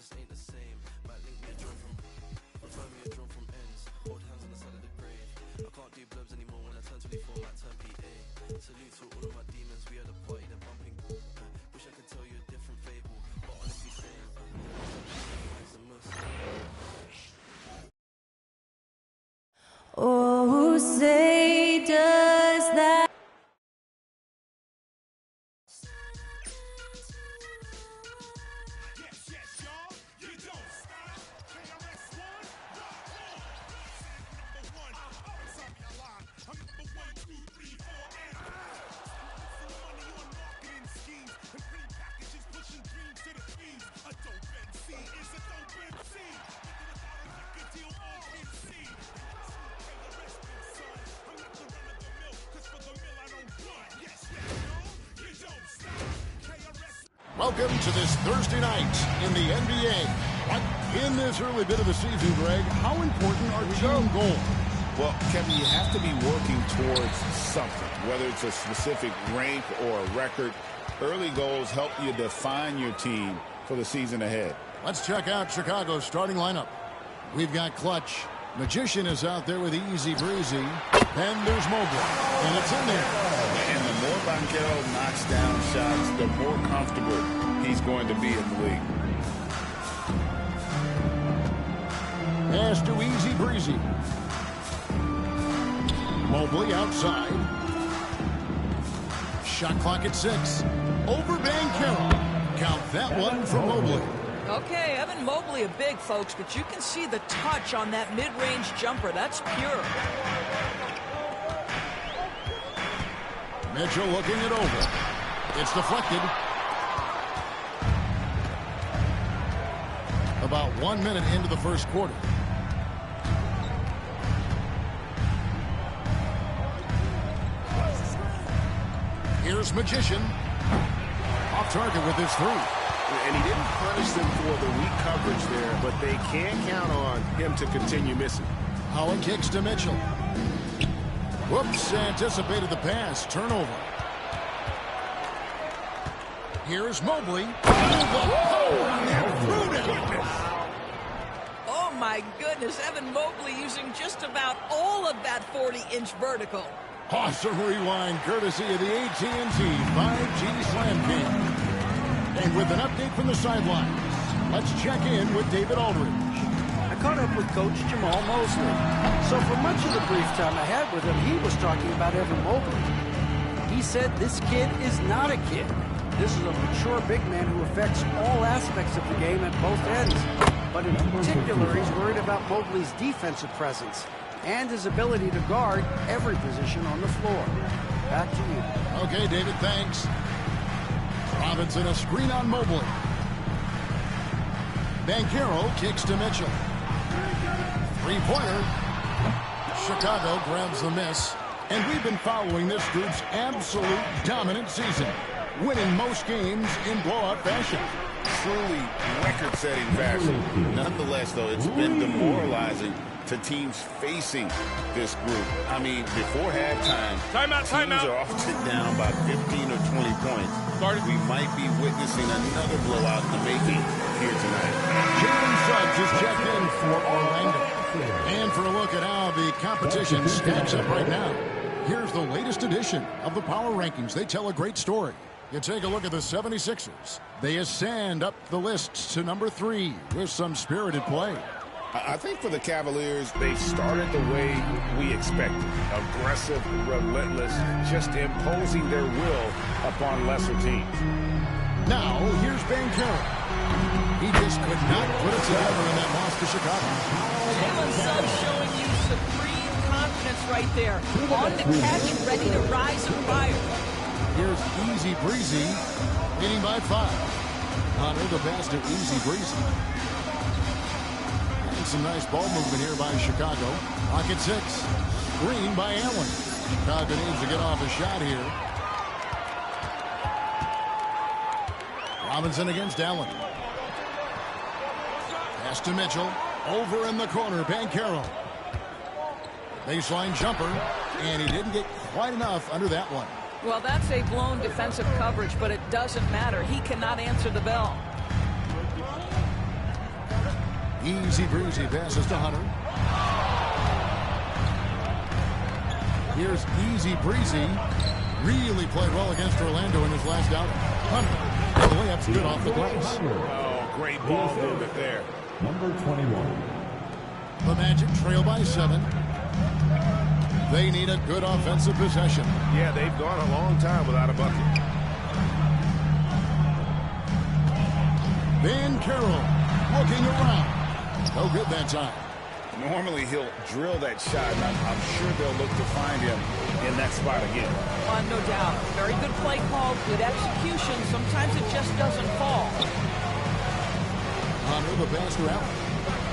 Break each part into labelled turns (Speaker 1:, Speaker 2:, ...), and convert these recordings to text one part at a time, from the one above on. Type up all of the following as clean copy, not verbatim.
Speaker 1: just ain't the same. Might link me a joint from, prefer me a drone from ends. Hold hands on the side of the grave. I can't do blubs anymore when I turn 24, might turn PA. Salute to all of my demons, we are the party, they're bumping. Wish I could tell you a different fable, but honestly saying, it's a must.
Speaker 2: Oh, say does that
Speaker 3: Welcome to this Thursday night in the NBA. In this early bit of the season, Greg, how important are team goals?
Speaker 4: Well, Kevin, you have to be working towards something, whether it's a specific rank or a record. Early goals help you define your team for the season ahead.
Speaker 3: Let's check out Chicago's starting lineup. We've got Clutch. Magician is out there with Easy Breezy. And there's Mobley. And it's in there.
Speaker 4: And the more Banchero knocks down shots, the more comfortable he's going to be in the league.
Speaker 3: Pass to Easy Breezy. Mobley outside. Shot clock at 6. Over Banchero. Count that one from Mobley.
Speaker 5: Okay, Evan Mobley a big, folks, but you can see the touch on that mid-range jumper. That's pure.
Speaker 3: Mitchell looking it over. It's deflected. About 1 minute into the first quarter. Here's Magician. Off target with his three.
Speaker 6: And he didn't punish them for the weak coverage there, but they can't count on him to continue missing.
Speaker 3: Holland kicks to Mitchell. Whoops, anticipated the pass. Turnover. Here's Mobley.
Speaker 5: Oh, my goodness. Evan Mobley using just about all of that 40-inch vertical.
Speaker 3: Awesome rewind courtesy of the AT&T 5G Slam King. And with an update from the sidelines, let's check in with David Aldridge.
Speaker 7: I caught up with Coach Jamal Mosley. So for much of the brief time I had with him, he was talking about Evan Mobley. He said this kid is not a kid. This is a mature big man who affects all aspects of the game at both ends. But in particular, he's worried about Mobley's defensive presence and his ability to guard every position on the floor. Back to you.
Speaker 3: Okay, David, thanks. Robinson a screen on Mobley. Banchero kicks to Mitchell. Three-pointer. Chicago grabs the miss. And we've been following this group's absolute dominant season, winning most games in blowout fashion.
Speaker 4: Truly record-setting fashion. Nonetheless, though, it's been demoralizing to teams facing this group. I mean, before halftime, teams are often down by 15 or 20 points. We might be witnessing another blowout in the making here tonight.
Speaker 3: Jalen Suggs is checked in for Orlando. And for a look at how the competition stacks up right now, here's the latest edition of the Power Rankings. They tell a great story. You take a look at the 76ers. They ascend up the list to number 3 with some spirited play.
Speaker 6: I think for the Cavaliers, they started the way we expected. Aggressive, relentless, just imposing their will upon lesser teams.
Speaker 3: Now, here's Banchero. He just could not put it together in that loss to Chicago.
Speaker 5: Jalen Suggs showing you supreme confidence right there. On the catch, ready to rise and fire.
Speaker 3: Here's Easy Breezy, leading by 5. Hunter the pass to Easy Breezy. Some nice ball movement here by Chicago. Pocket 6. Screen by Allen. Chicago needs to get off a shot here. Robinson against Allen. Pass to Mitchell. Over in the corner, Banchero. Baseline jumper, and he didn't get quite enough under that one.
Speaker 5: Well, that's a blown defensive coverage, but it doesn't matter. He cannot answer the bell.
Speaker 3: Easy breezy passes to Hunter. Here's easy breezy. Really played well against Orlando in his last outing. Hunter, the layup's good off the glass.
Speaker 6: Oh, great ball movement there.
Speaker 8: Number 21.
Speaker 3: The Magic trail by 7. They need a good offensive possession.
Speaker 6: Yeah, they've gone a long time without a bucket.
Speaker 3: Van Carroll looking around. No good that time.
Speaker 6: Normally he'll drill that shot, and I'm sure they'll look to find him in that spot again.
Speaker 5: No doubt. Very good play call, good execution. Sometimes it just doesn't fall.
Speaker 3: Hunter, the fast route.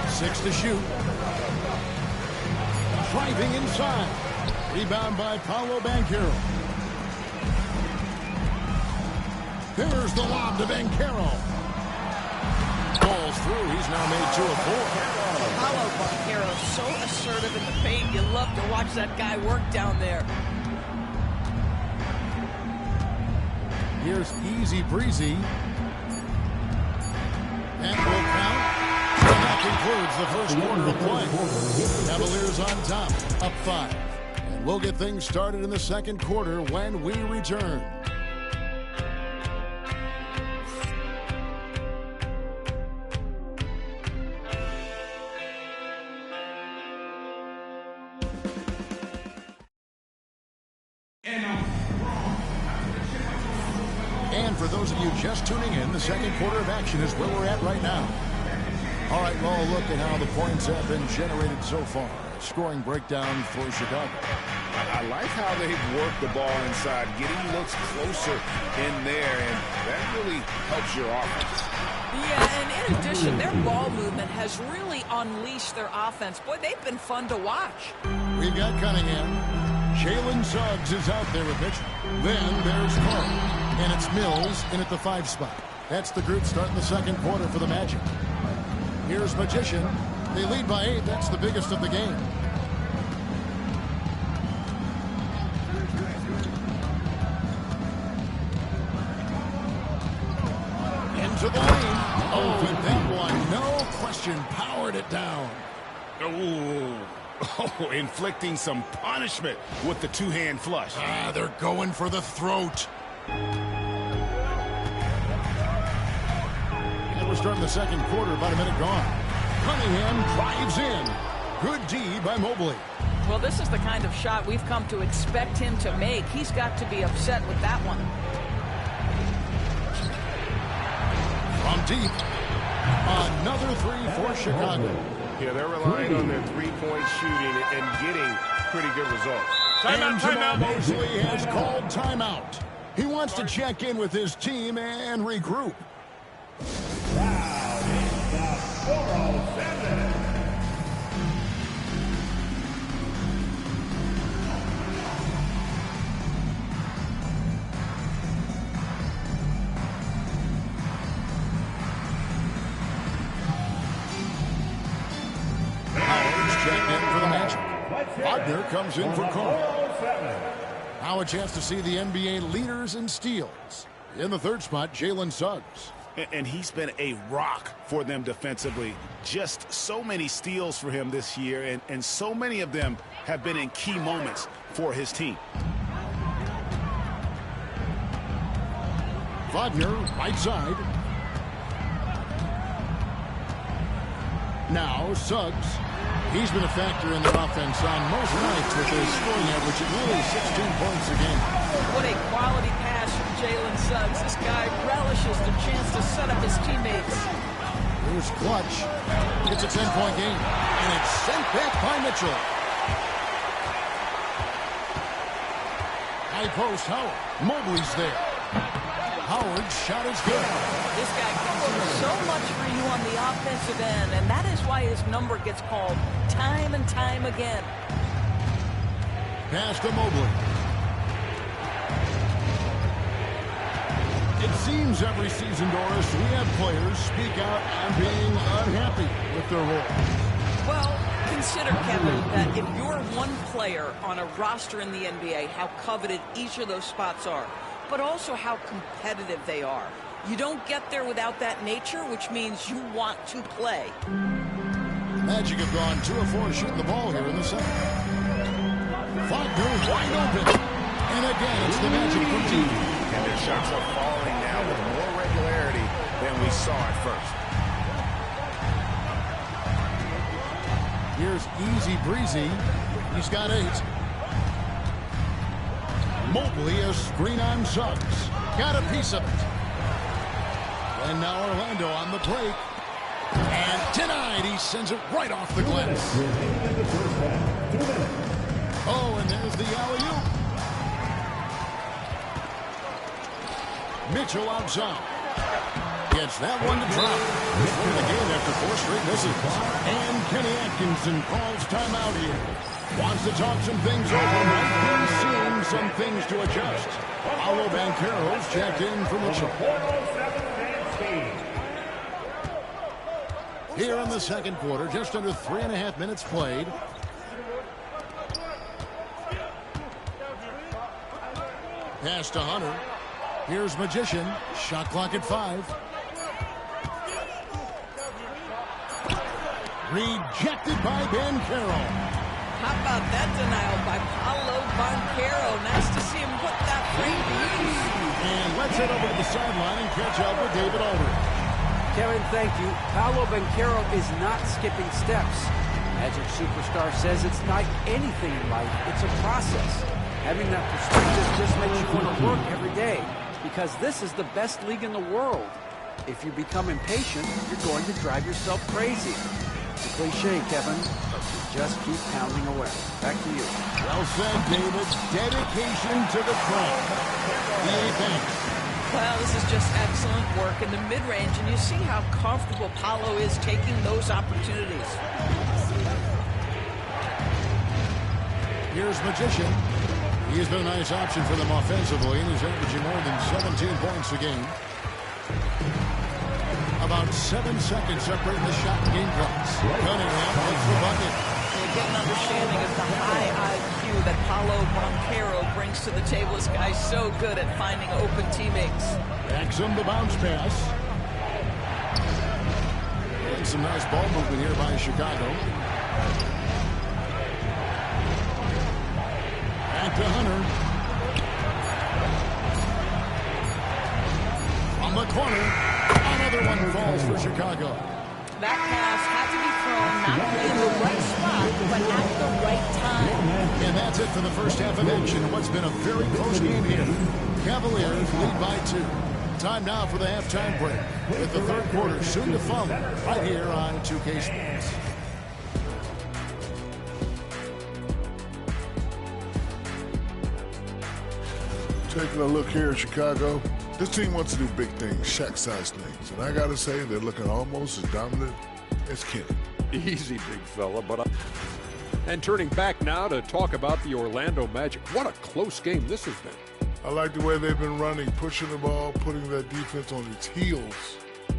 Speaker 3: 6 to shoot. Driving inside. Rebound by Paolo Banchero. There's the lob to Banchero. Falls through. He's now made 2 of 4.
Speaker 5: Paolo Banchero, so assertive in the paint. You love to watch that guy work down there.
Speaker 3: Here's easy breezy. And will count. And that concludes the first quarter of play. Cavaliers on top, up 5. And we'll get things started in the second quarter when we return. And for those of you just tuning in, the second quarter of action is where we're at right now. All right, well, a look at how the points have been generated so far. Scoring breakdown for Chicago.
Speaker 6: I like how they've worked the ball inside, getting looks closer in there, and that really helps your offense.
Speaker 5: Yeah, and in addition, their ball movement has really unleashed their offense. Boy, they've been fun to watch.
Speaker 3: We've got Cunningham. Jalen Suggs is out there with Mitchell. Then there's Carl. And it's Mills in at the 5 spot. That's the group starting the second quarter for the Magic. Here's Magician. They lead by 8. That's the biggest of the game. Into the lane. Oh, and that one, no question, powered it down.
Speaker 6: Oh, inflicting some punishment with the 2-hand flush.
Speaker 3: They're going for the throat. And we're starting the second quarter, about a minute gone. Cunningham drives in. Good D by Mobley.
Speaker 5: Well, this is the kind of shot we've come to expect him to make. He's got to be upset with that one.
Speaker 3: From deep. Another 3 for Chicago.
Speaker 6: Yeah, they're relying on their 3-point shooting and getting pretty good results.
Speaker 3: And Jamal Mosley has called timeout. He wants to check in with his team and regroup. Wagner comes in for Cole. Now a chance to see the NBA leaders in steals. In the 3rd spot, Jalen Suggs.
Speaker 6: And he's been a rock for them defensively. Just so many steals for him this year, and so many of them have been in key moments for his team.
Speaker 3: Wagner, right side. Now Suggs. He's been a factor in their offense on most nights with his scoring average at nearly 16 points a game.
Speaker 5: What a quality pass from Jalen Suggs. This guy relishes the chance to set up his teammates.
Speaker 3: Here's Clutch. It's a 10-point game. And it's sent back by Mitchell. High post, Howard. Mobley's there. Howard's shot is good.
Speaker 5: This guy can do so much for you on the offensive end, and that is why his number gets called time and time again.
Speaker 3: Pass to Mobley. It seems every season, Doris, we have players speak out on being unhappy with their role.
Speaker 5: Well, consider, Kevin, that if you're one player on a roster in the NBA, how coveted each of those spots are, but also how competitive they are. You don't get there without that nature, which means you want to play.
Speaker 3: Magic have gone 2 of 4 shooting the ball here in the second. Wagner wide open. And again, it's the Magic from deep.
Speaker 6: And their shots are falling now with more regularity than we saw at first.
Speaker 3: Here's Easy Breezy. He's got 8. Mobley, a screen on Suggs. Got a piece of it. And now Orlando on the break. And denied. He sends it right off the glass. Oh, and there's the alley-oop. Mitchell outside. Gets that one to drop. Win the game after 4 straight misses. And Kenny Atkinson calls timeout here. Wants to talk some things over. Might be seeing some things to adjust. Paolo Banchero's checked in for Mitchell. Here in the second quarter, just under 3.5 minutes played. Pass to Hunter. Here's Magician. Shot clock at 5. Rejected by Banchero.
Speaker 5: How about that denial by Paolo Banchero? Nice to see him put that frame to use.
Speaker 3: And let's head over to the sideline and catch up with David Aldridge.
Speaker 7: Kevin, thank you. Paolo Banchero is not skipping steps. Magic Superstar says it's like anything in life. It's a process. Having that perspective just makes you want to work every day because this is the best league in the world. If you become impatient, you're going to drive yourself crazy. It's a cliche, Kevin, but you just keep pounding away. Back to you.
Speaker 3: Well said, David. Dedication to the craft. Thanks.
Speaker 5: Well, this is just excellent work in the mid-range, and you see how comfortable Paolo is taking those opportunities.
Speaker 3: Here's Magician. He's been a nice option for them offensively, and he's averaging more than 17 points a game. About 7 seconds separating the shot and game clocks. Cunningham makes the bucket.
Speaker 5: You get an understanding of the high IQ that Paolo Banchero brings to the table. This guy's so good at finding open teammates.
Speaker 3: Exum the bounce pass. And some nice ball movement here by Chicago. Back to Hunter. On the corner. Another one falls for Chicago.
Speaker 5: That pass had to be thrown not only in the right spot, but at the right time.
Speaker 3: And that's it for the first half of action. What's been a very close game here. Cavaliers lead by 2. Time now for the halftime break. With the third quarter soon to follow, right here on 2K Sports.
Speaker 8: Taking a look here in Chicago, this team wants to do big things, Shaq-sized things. And I got to say, they're looking almost as dominant as Kenny.
Speaker 9: Easy, big fella, but... And turning back now to talk about the Orlando Magic. What a close game this has been.
Speaker 8: I like the way they've been running, pushing the ball, putting that defense on its heels.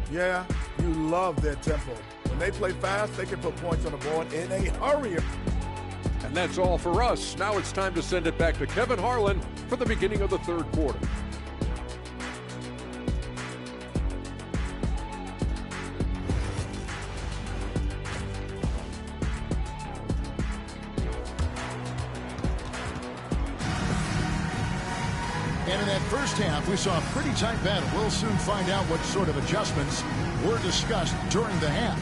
Speaker 10: Yeah, you love their tempo. When they play fast, they can put points on the board in a hurry.
Speaker 9: And that's all for us. Now it's time to send it back to Kevin Harlan for the beginning of the third quarter.
Speaker 3: And in that first half, we saw a pretty tight battle. We'll soon find out what sort of adjustments were discussed during the half.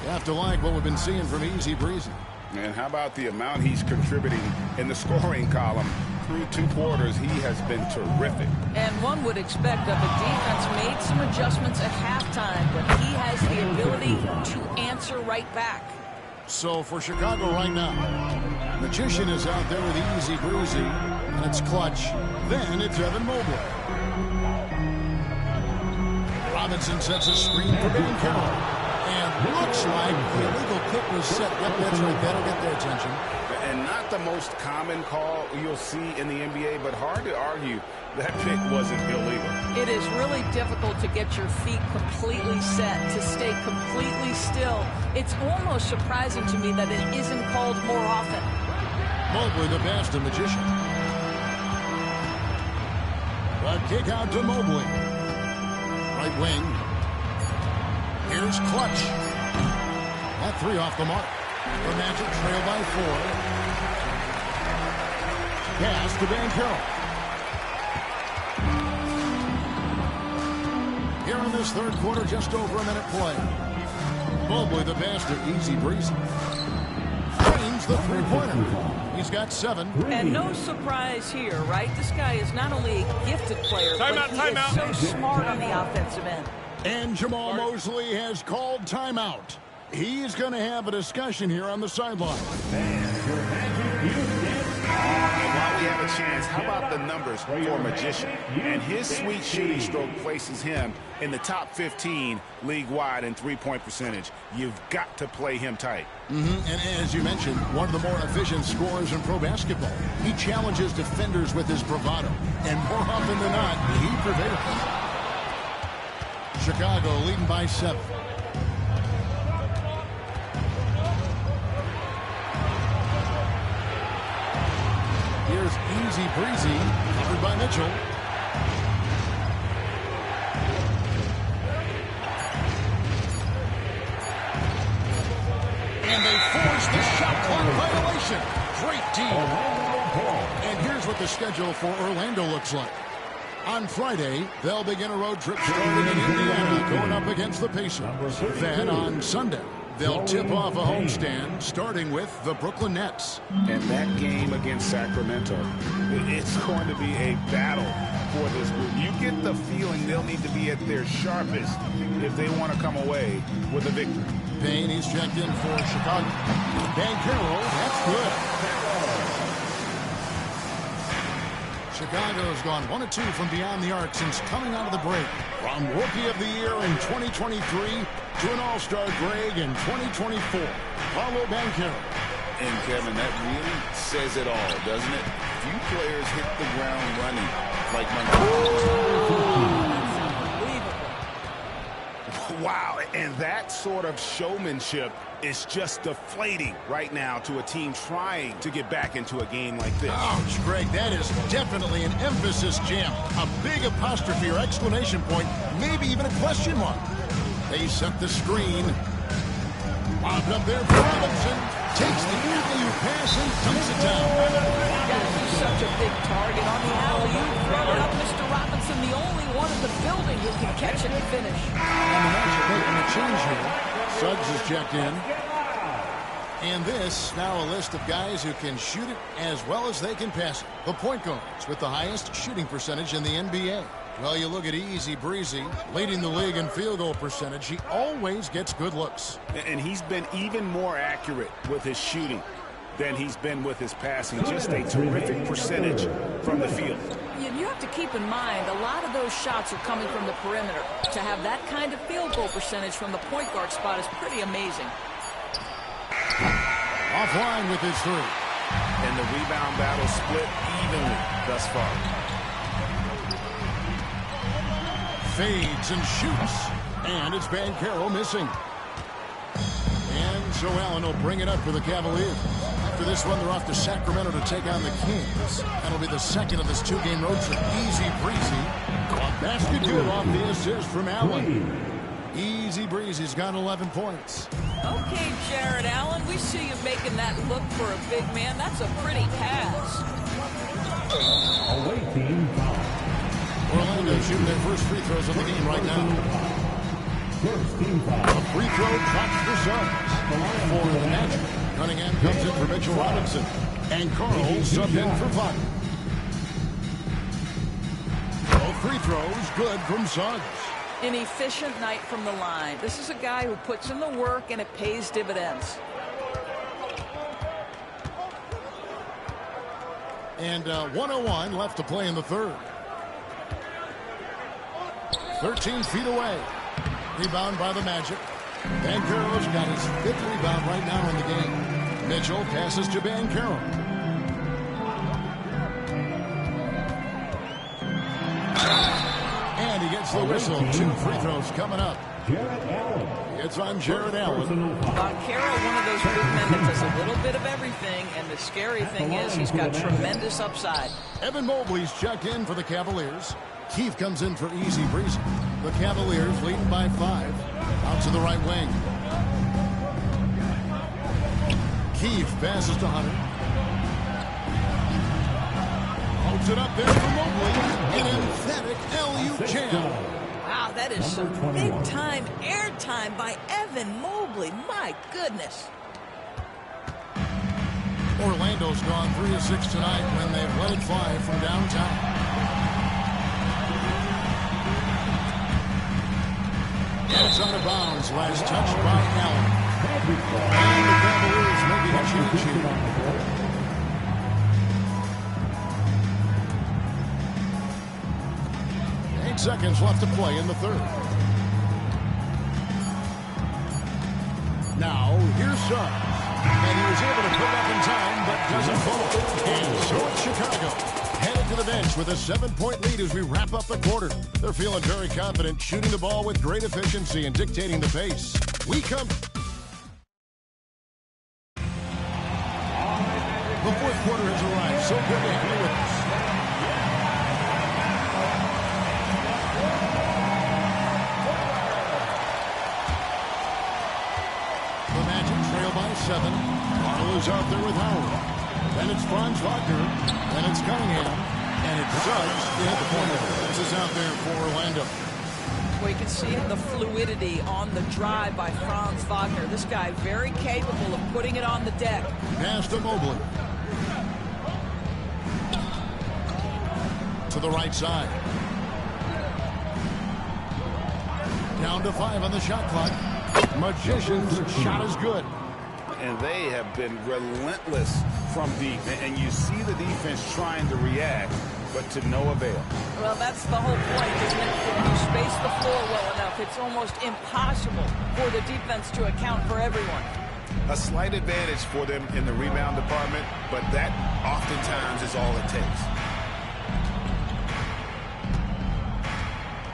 Speaker 3: You have to like what we've been seeing from Easy Breezy.
Speaker 6: And how about the amount he's contributing in the scoring column? Through 2 quarters, he has been terrific. And
Speaker 5: one would expect that the defense made some adjustments at halftime, but he has the ability to answer right back.
Speaker 3: So for Chicago right now, Magician is out there with Easy Breezy, and it's clutch. Then it's Evan Mobley. Robinson sets a screen for Banchero. And looks like the illegal kick was set. Yep, that's right. That'll get their attention.
Speaker 6: And not the most common call you'll see in the NBA, but hard to argue that pick wasn't illegal.
Speaker 5: It is really difficult to get your feet completely set, to stay completely still. It's almost surprising to me that it isn't called more often.
Speaker 3: Mobley, the pass to Magician. A kick out to Mobley. Right wing. Here's Clutch. That three off the mark. The Magic trail by 4. Pass to Ben Carroll. Here in this third quarter, just over a minute play. Mobley the pass to Easy Breezy. Drains the three-pointer. He's got 7.
Speaker 5: And no surprise here, right? This guy is not only a gifted player, but he is so smart on the offensive end.
Speaker 3: And Jamal Mosley has called timeout. He's going to have a discussion here on the sideline.
Speaker 6: While we have a chance, how about the numbers for Magician? And his sweet shooting stroke places him in the top 15 league-wide in three-point percentage. You've got to play him tight.
Speaker 3: And as you mentioned, one of the more efficient scorers in pro basketball. He challenges defenders with his bravado. And more often than not, he prevails. Chicago leading by 7. Here's Easy Breezy, covered by Mitchell. And they force the shot clock violation. Great team. And here's what the schedule for Orlando looks like. On Friday, they'll begin a road trip starting in Indiana, going up against the Pacers. Then on Sunday, they'll tip off a homestand, starting with the Brooklyn Nets.
Speaker 6: And that game against Sacramento, it's going to be a battle for this group. You get the feeling they'll need to be at their sharpest if they want to come away with a victory.
Speaker 3: Payne, he's checked in for Chicago. Ben Carroll, that's good. Chicago's gone 1 of 2 from beyond the arc since coming out of the break. From Rookie of the Year in 2023 to an All-Star Greg in 2024. Paulo Banchero.
Speaker 4: And Kevin, that really says it all, doesn't it? Few players hit the ground running like
Speaker 6: Wow, and that sort of showmanship is just deflating right now to a team trying to get back into a game like this.
Speaker 3: Ouch, Greg, that is definitely an emphasis jam. A big apostrophe or exclamation point, maybe even a question mark. They set the screen. Lobbed up there for Robinson. Takes the alley-oop pass and dumps it down.
Speaker 5: He's such a big target on the alley-oop. Throw it up, Mr. Robinson, the only one in the building who can catch it and finish.
Speaker 3: And the Magic making a change here. Suggs is checked in. And this, now a list of guys who can shoot it as well as they can pass it. The point guards with the highest shooting percentage in the NBA. Well, you look at Easy Breezy, leading the league in field goal percentage. He always gets good looks.
Speaker 6: And he's been even more accurate with his shooting than he's been with his passing. Just a terrific percentage from the field.
Speaker 5: You have to keep in mind, a lot of those shots are coming from the perimeter. To have that kind of field goal percentage from the point guard spot is pretty amazing.
Speaker 3: Offline with his 3.
Speaker 6: And the rebound battle split evenly thus far.
Speaker 3: Fades and shoots. And it's Banchero missing. And Joe Allen will bring it up for the Cavaliers. After this one, they're off to Sacramento to take on the Kings. That'll be the second of this 2-game road trip. Easy Breezy. A basket good off the assist from Allen. Easy Breezy's got 11 points.
Speaker 5: Okay, Jared Allen, we see you making that look for a big man. That's a pretty pass.
Speaker 3: Orlando shooting their first free throws of the game right now. A free throw drops for Suggs. For the Magic, Cunningham comes in for Mitchell Robinson. And Carl subbed in for Vaughn. Both free throws good from Suggs.
Speaker 5: An efficient night from the line. This is a guy who puts in the work and it pays dividends.
Speaker 3: And 1:01 left to play in the third. 13 feet away. Rebound by the Magic. Banchero's got his 5th rebound right now in the game. Mitchell passes to Banchero. And he gets the whistle. 2 free throws coming up. It's on Jared Allen.
Speaker 5: Banchero, one of those big men that does a little bit of everything, and the scary thing is he's got tremendous upside.
Speaker 3: Evan Mobley's checked in for the Cavaliers. Keith comes in for Easy Breezy. The Cavaliers leading by 5. Out to the right wing. Keefe passes to Hunter. Holds it up there for Mobley. An emphatic LU jam.
Speaker 5: Wow, that is some big-time airtime by Evan Mobley. My goodness.
Speaker 3: Orlando's gone 3 of 6 tonight when they've let it fly from downtown. And it's out of bounds. Last touch by Allen. And the Cavaliers making a change here. 8 seconds left to play in the third. Now, here's Suggs. And he was able to put it up in time, but doesn't fall. And so it's Chicago. Headed to the bench with a 7-point lead as we wrap up the quarter. They're feeling very confident, shooting the ball with great efficiency and dictating the pace. We come... The fourth quarter has arrived. So good to have you with us. The Magic trail by 7. Arnold is out there with Howard. Then it's Franz Wagner. Then it's Cunningham. And it's Suggs at the point. This is out there for Orlando.
Speaker 5: Well, you can see the fluidity on the drive by Franz Wagner. This guy very capable of putting it on the deck.
Speaker 3: Pass to Mobley. To the right side. Down to 5 on the shot clock. Magician's shot is good.
Speaker 6: And they have been relentless from deep. And you see the defense trying to react, but to no avail.
Speaker 5: Well, that's the whole point, isn't it? If you space the floor well enough, it's almost impossible for the defense to account for everyone.
Speaker 6: A slight advantage for them in the rebound department, but that oftentimes is all it takes.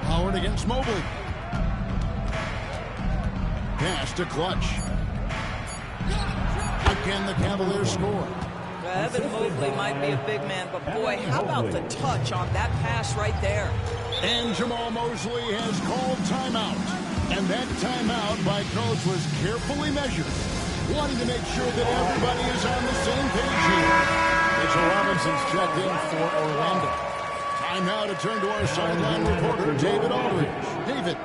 Speaker 3: Howard against Mobley. Pass to Clutch. Again, the Cavaliers score.
Speaker 5: Evan Mobley might be a big man, but boy, how about the touch on that pass right there?
Speaker 3: And Jamal Mosley has called timeout. And that timeout by Coach was carefully measured, wanting to make sure that everybody is on the same page here. Mitchell Robinson's checked in for Orlando. Time now to turn to our sideline reporter, David Aldridge. David.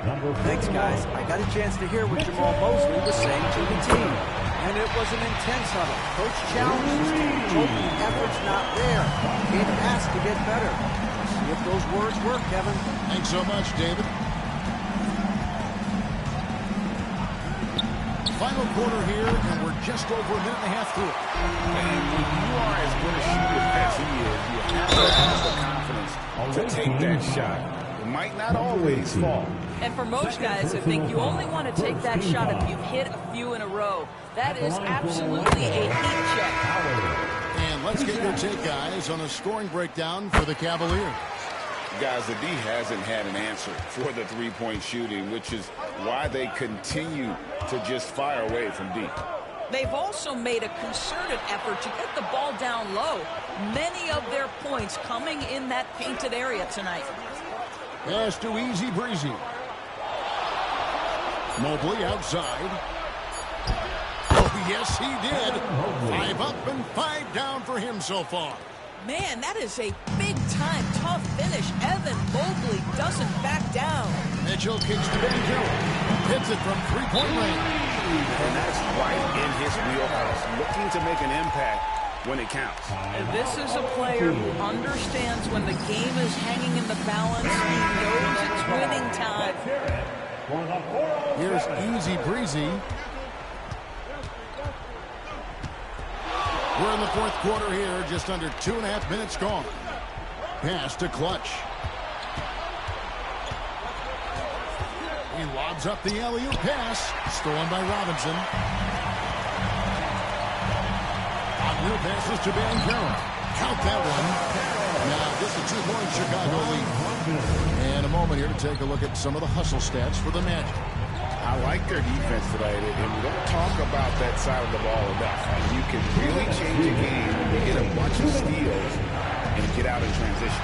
Speaker 7: Thanks, guys. I got a chance to hear what Jamal Mosley was saying to the team. And it was an intense huddle. Coach challenged his team, told him the effort's not there. Kid has to get better. See if those words work, Kevin.
Speaker 3: Thanks so much, David. Final quarter here, and we're just over a minute and a half through it.
Speaker 6: And when you are as good a shooter as he is, you have to have the confidence to take that shot. It might not always fall.
Speaker 5: And for most guys, I think you only want to take that shot if you've hit a few in a row. That is absolutely a heat check.
Speaker 3: And let's get your take, guys, on a scoring breakdown for the Cavaliers.
Speaker 6: Guys, the D hasn't had an answer for the three-point shooting, which is why they continue to just fire away from deep.
Speaker 5: They've also made a concerted effort to get the ball down low. Many of their points coming in that painted area tonight.
Speaker 3: Pass to Easy Breezy. Mobley outside. Oh, yes, he did. 5 up and 5 down for him so far.
Speaker 5: Man, that is a big-time tough finish. Evan Mobley doesn't back down.
Speaker 3: Mitchell kicks to Banjo. Hits it from three-point range.
Speaker 6: And that's right in his wheelhouse. Looking to make an impact when it counts.
Speaker 5: And this is a player who understands when the game is hanging in the balance. He knows it's winning time.
Speaker 3: Here's Easy Breezy. We're in the fourth quarter here, just under 2.5 minutes gone. Pass to Clutch. He lobs up the alley-oop pass, stolen by Robinson. Wagner passes to Banchero. Count that one. Now, this is a 2-point Chicago lead. And a moment here to take a look at some of the hustle stats for the Magic.
Speaker 6: I like their defense tonight, and we don't talk about that side of the ball enough. You can really change a game when you get a bunch of steals and get out in transition.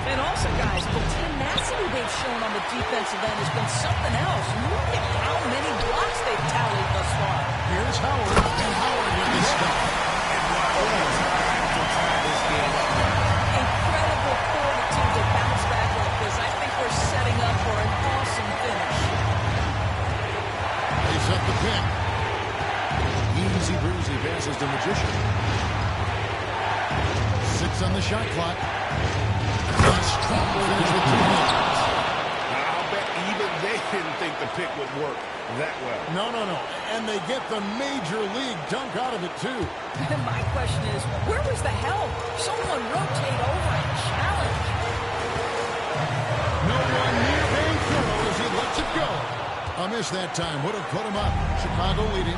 Speaker 5: And also, guys, the tenacity they've shown on the defensive end has been something else. Look at how many blocks they've tallied thus far.
Speaker 3: Here's Howard, and Howard with his stuff. got the pick. Easy breezy passes to Magician. 6 on the shot clock. He struggled into 2 hands.
Speaker 6: I'll bet even they didn't think the pick would work that well.
Speaker 3: No. And they get the major league dunk out of it, too.
Speaker 5: My question is, where was the help? Someone rotate over and challenge.
Speaker 3: No one near being through as he lets it go. A miss that time would have put him up. Chicago leading.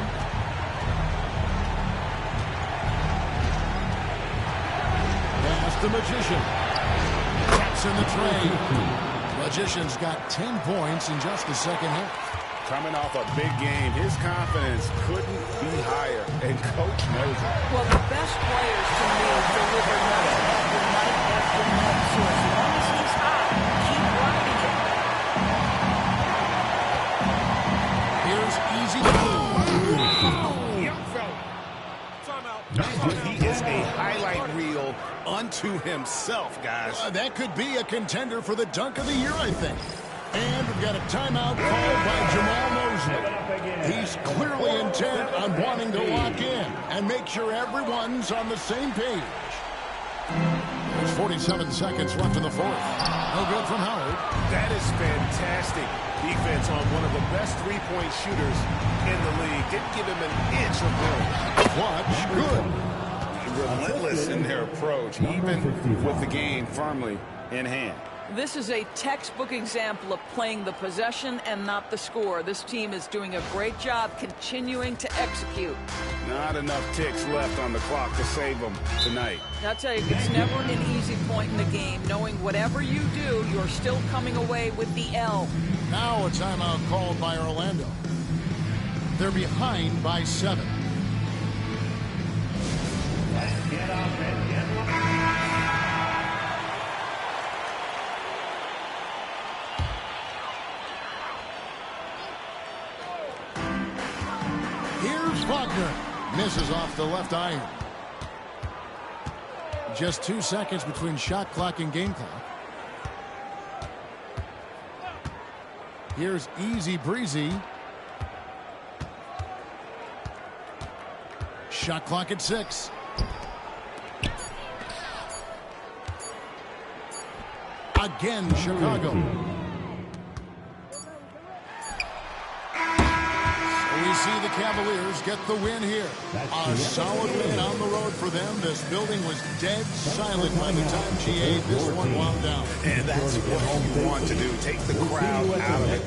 Speaker 3: Pass the Magician. Taps in the tray. Magician's got 10 points in just the second half.
Speaker 6: Coming off a big game, his confidence couldn't be higher, and Coach knows it.
Speaker 5: Well, the best players to me deliver night after night after night. So as long as he's hot, keep riding it.
Speaker 3: Here's easy.
Speaker 6: Young fella. Timeout. He is a highlight reel unto himself, guys.
Speaker 3: That could be a contender for the dunk of the year, I think. And we've got a timeout called by Jamal Mosley. He's clearly intent on wanting to lock in and make sure everyone's on the same page. There's 47 seconds left in the fourth. No good from Howard.
Speaker 6: That is fantastic defense on one of the best three-point shooters in the league. Didn't give him an inch of room.
Speaker 3: Clutch, good.
Speaker 6: Relentless in their approach, even with the game firmly in hand.
Speaker 5: This is a textbook example of playing the possession and not the score. This team is doing a great job continuing to execute.
Speaker 6: Not enough ticks left on the clock to save them tonight.
Speaker 5: I'll tell you, it's never an easy point in the game, knowing whatever you do, you're still coming away with the L.
Speaker 3: Now a timeout called by Orlando. They're behind by 7.
Speaker 11: Let's get up and get
Speaker 3: Wagner misses off the left iron. Just 2 seconds between shot clock and game clock. Here's easy breezy. Shot clock at 6. Again, Chicago. We see the Cavaliers get the win here. A solid win on the road for them. This building was dead silent by the time GA this one wound down.
Speaker 6: And that's what you want to do. Take the crowd out of it.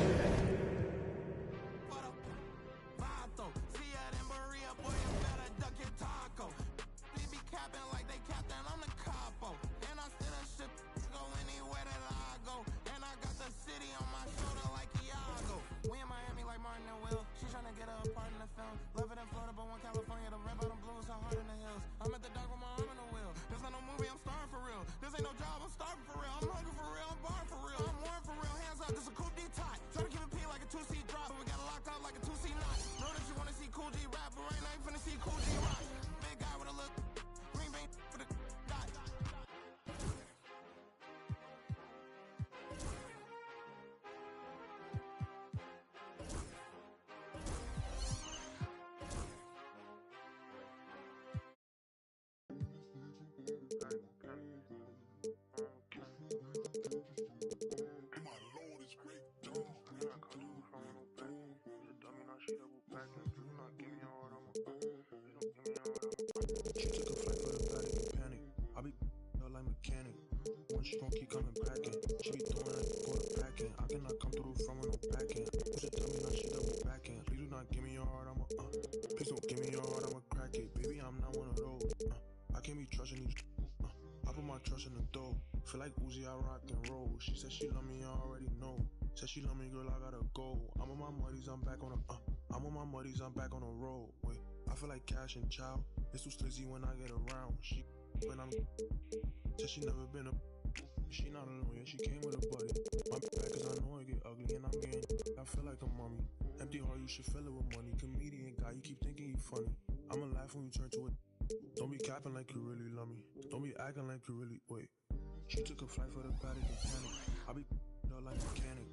Speaker 12: She gon' keep coming back in. She be throwing it for the back end. I cannot come through from with no back end. Push it, tell me now she double back in. Please do not give me your heart, please don't give me your heart, I'ma crack it. Baby, I'm not one of those. I can't be trusting these. I put my trust in the dough. Feel like Uzi, I rock and roll. She said she love me, I already know. Said she love me, girl, I gotta go. I'm on my muddies, I'm back on the. I'm on my muddies, I'm back on the road. Wait, I feel like Cash and Chow. It's too slizzy when I get around. She when I'm. Said she never been a. She not alone, yeah, she came with a buddy. My back cause I know it get ugly and I'm getting. I feel like a mommy. Empty heart, you should fill it with money. Comedian guy, you keep thinking you funny. I'ma laugh when you turn to it. Don't be capping like you really love me. Don't be acting like you really. Wait. She took a flight for the paddock and panic. I be up like mechanic.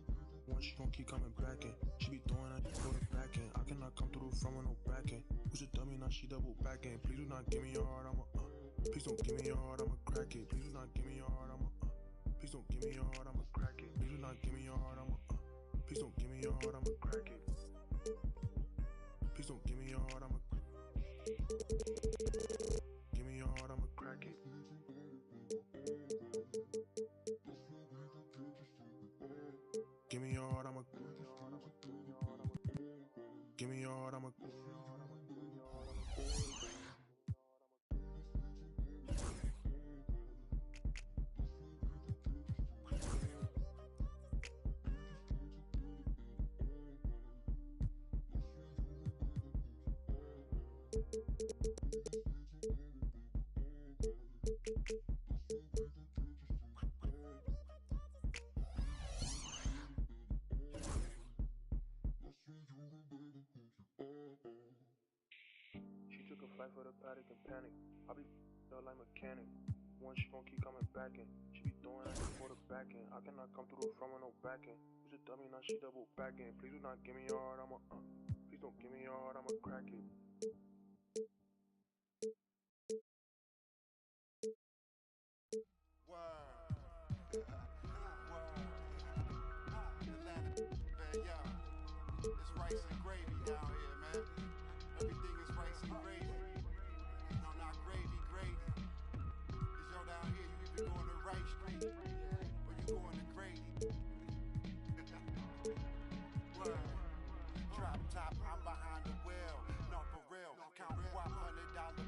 Speaker 12: Once she gon' keep coming back in. She be throwing at for the back end. I cannot come Who's a dummy, now she double back in. Please do not give me your heart, I'ma please don't give me your heart, I'ma crack it. Please do not give me your heart, I'ma please don't give me your heart, I'ma crack it. Please do not give me your heart, I'ma please don't give me your heart, I'ma crack it. Please don't give me your heart, I'ma give me your heart, I'ma crack it. Give me your heart, I'ma give me your heart, I'ma She took a flight for the paddock and panic. I be like mechanic. One, she gon' keep coming back in. She be throwing at me for the back end. I cannot come through the front with no back end. Who's a dummy, now she double back in. Please do not give me your heart, I'ma please don't give me your heart, I'ma crack it.
Speaker 13: It's rice and gravy down here, man. Everything is rice and gravy. No, not gravy, gravy. Cause yo, down here, you either going to Rice Street or you going to Grady. Word. Drop top, I'm behind the wheel. No, for real. Count $100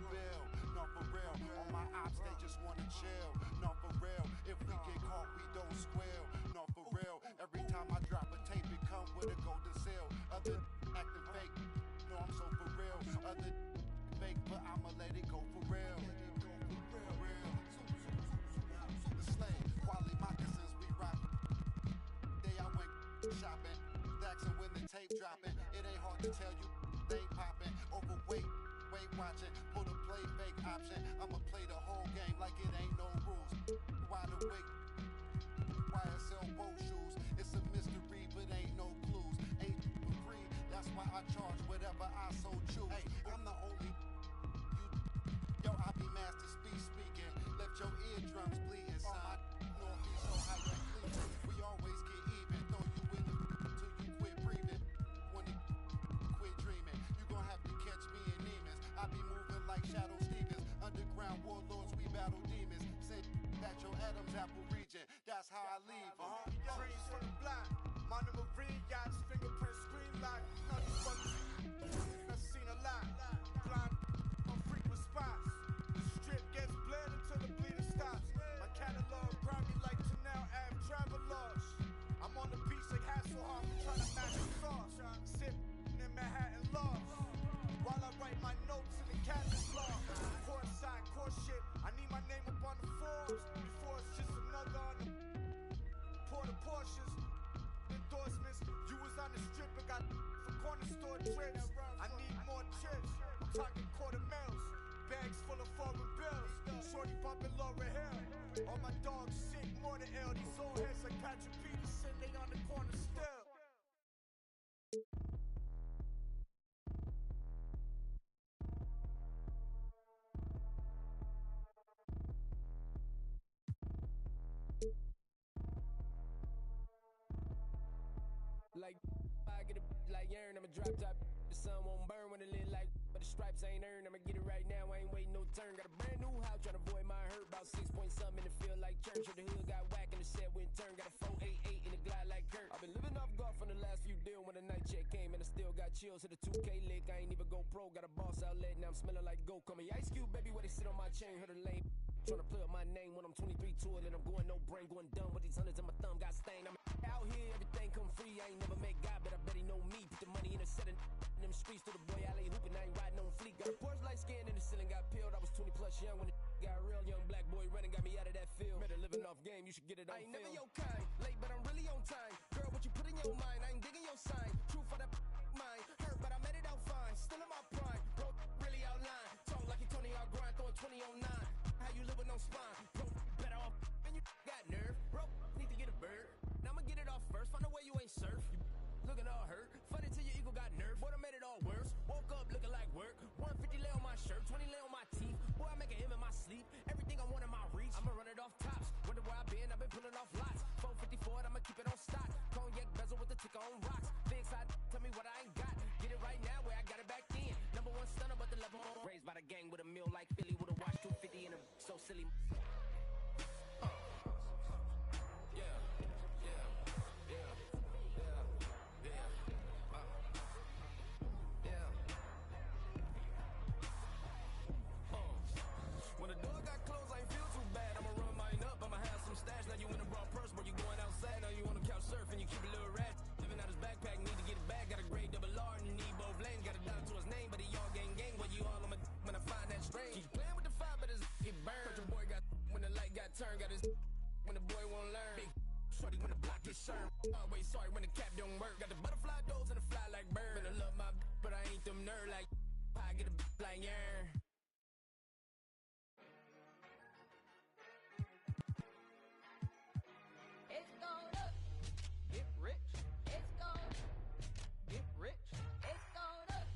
Speaker 13: bill. No, for real. On my ops, they just wanna chill. No, for real. If we get caught, we don't squeal. No, for real. Every time I drop a tape, it come with a golden seal. Other acting fake. No, I'm so for real. Other fake, but I'ma let it go for real. Super slave. Quality moccasins, we rock. Day I went shopping. Daxing when the tape dropping. It ain't hard to tell you they popping. Overweight, weight watching. Pull the play fake option. I'ma play the whole game like it ain't no rules. Wide awake. YSL boat shoes. It's a mystery, but ain't no clues. Ain't for free. That's why I charge whatever I so choose. Hey, I'm the only yo, I be master speaking. Left your eardrums bleeding, son. No, be so high you bleeding. We always get even. Throw you in the till you quit breathing. When you quit dreaming, you gon' have to catch me in demons. I be moving like Shadow Stevens. Underground warlords, we battle demons. Send that your Adam's apple region. That's how I leave.
Speaker 14: Trees from the block. Monomarine Marine yachts, fingerprint screen lock. None of these fuckers I've seen a lot. Blind on frequent spots. The strip gets bled until the bleeding stops. My catalog grind me like Chanel Ave travelers. I'm on the beach like Hasselhoff, trying to match the sauce. Sip in Manhattan lost. While I write my notes in the canvas log. Court side, court shit. I need my name up on the Forbes. Before it's just another on the Porta Porsches. Endorsements. You was on the strip and got for corner store trips. I need more trips. I'm talking quarter mils. Bags full of foreign bills. Shorty bumping Laura Hill. All my dogs sick, more than ill. These old heads like Patrick Peterson, they on the corner still.
Speaker 15: Like I get a like urn, I'ma drop top. The sun won't burn when it lit like, but the stripes ain't earned. I'ma get it right now, I ain't waiting no turn. Got a brand new house, tryna avoid my hurt. About 6 point something in the field like church. The hood got whack and the set went turn. Got a 488 in the glide like Kurt. I've been living off golf from the last few deals. When the night check came and I still got chills. Hit a 2K lick, I ain't even go pro. Got a boss outlet, now I'm smelling like go. Call me Ice Cube, baby, where they sit on my chain. Heard a lane. Tryna play up my name when I'm 23 to it and I'm going no brain, going dumb with these hundreds and my thumb got stained. I'm out here, everything come free. I ain't never met God, but I bet he know me. Put the money in the set in them streets to the boy alley hooping. I ain't riding on fleek. Got a Porsche light skin in the ceiling, got peeled. I was 20 plus young when the got real. Young black boy running got me out of that field. Better living off game, you should get it on film. I ain't never your kind, late but I'm really on time. Girl, what you put in your mind, I ain't digging your sign. True for that mind, hurt but I made it out fine. Still in my prime, bro, really outline. Talk like you Tony out grind, throwing 20 on 9. How you live with no spine, bro, better off and you got nerve. Bro, need to get a bird, now I'ma get it off first. Find a way you ain't surf, you looking all hurt. Funny till your ego got nerve, boy, I made it all worse. Woke up looking like work. sleep. Everything I want in my reach, I'ma run it off tops. Wonder where I've been pulling off lots. 454, I'ma keep it on stock. Cognac bezel with the ticker on rocks. Big side, tell me what I ain't got. Get it right now where I got it back then. Number one stunner, but the level on. Raised by the gang with a meal like Philly with a watch 250 and a so silly. When the door got closed, I ain't feel too bad. I'ma run mine up, I'ma have some stash. Now you in a broad purse, but you going outside. Now you on the couch surfing, you keep a little rat. Living out his backpack, need to get it back. Got a grade double R and you need both lanes. Got a dollar to his name, but he all gang. When you all on my when I find that strange. Keep playing with the fire, but his get burned. But your boy got when the light got turned. Got his when the boy won't learn. Big shorty when the block gets served. Always sorry when the cap don't work. Got the butterfly doors and the fly like bird. And I love my but I ain't them nerd like I get a like yarn.
Speaker 2: It's going up.
Speaker 15: Get rich.
Speaker 2: It's going.
Speaker 15: Get rich.
Speaker 2: It's going up.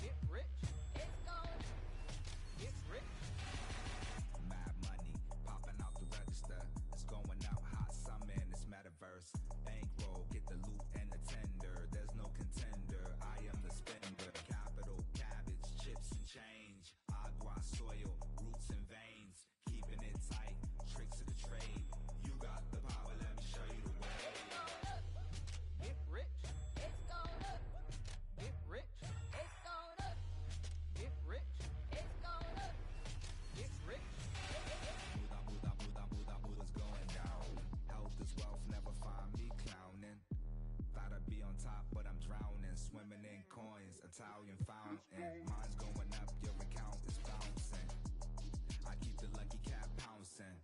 Speaker 15: Get rich.
Speaker 2: It's going.
Speaker 15: Get rich.
Speaker 16: Mad money popping out the register. It's going out hot summer in this metaverse. Bankroll, get the loot and the tender. There's no contender. I am the spender. Capital, cabbage, chips and change. Agua, soil, roots and veins. Keeping it tight. Tricks of the trade. You got the power. Let me show you the way.
Speaker 2: It's going up.
Speaker 15: Get rich.
Speaker 2: It's going up.
Speaker 15: Get rich.
Speaker 2: It's going up.
Speaker 15: Get rich.
Speaker 2: It's going up.
Speaker 15: Get rich.
Speaker 16: Buddha's going down. Health is wealth, never find me clowning. Thought I'd be on top, but I'm drowning. Swimming in coins, Italian fountain. Mine's going up, your account is bouncing. I keep the lucky cat pouncing.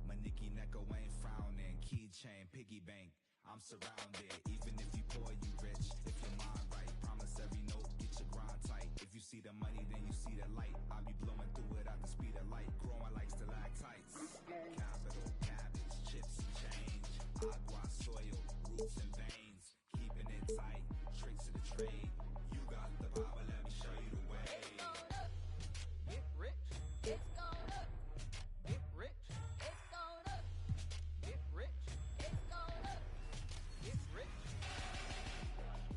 Speaker 16: My Nicky Necko ain't frowning. Keychain, piggy bank, I'm surrounded. Even if you poor, you rich. If your mind right, promise every note, get your grind tight. If you see the money, then you see the light. I'll be blowing through it at the speed of light. Growing like stalactites. Capital, cabbage, chips and change. Agua, soil, roots and veins. Keeping it tight, tricks of the trade. You got the power, let me show you the way.
Speaker 2: It's going up.
Speaker 15: Get rich.
Speaker 2: It's going up.
Speaker 15: Get rich.
Speaker 2: It's going up.
Speaker 15: Get rich.
Speaker 2: It's going up.
Speaker 15: Get rich.
Speaker 2: It's going up.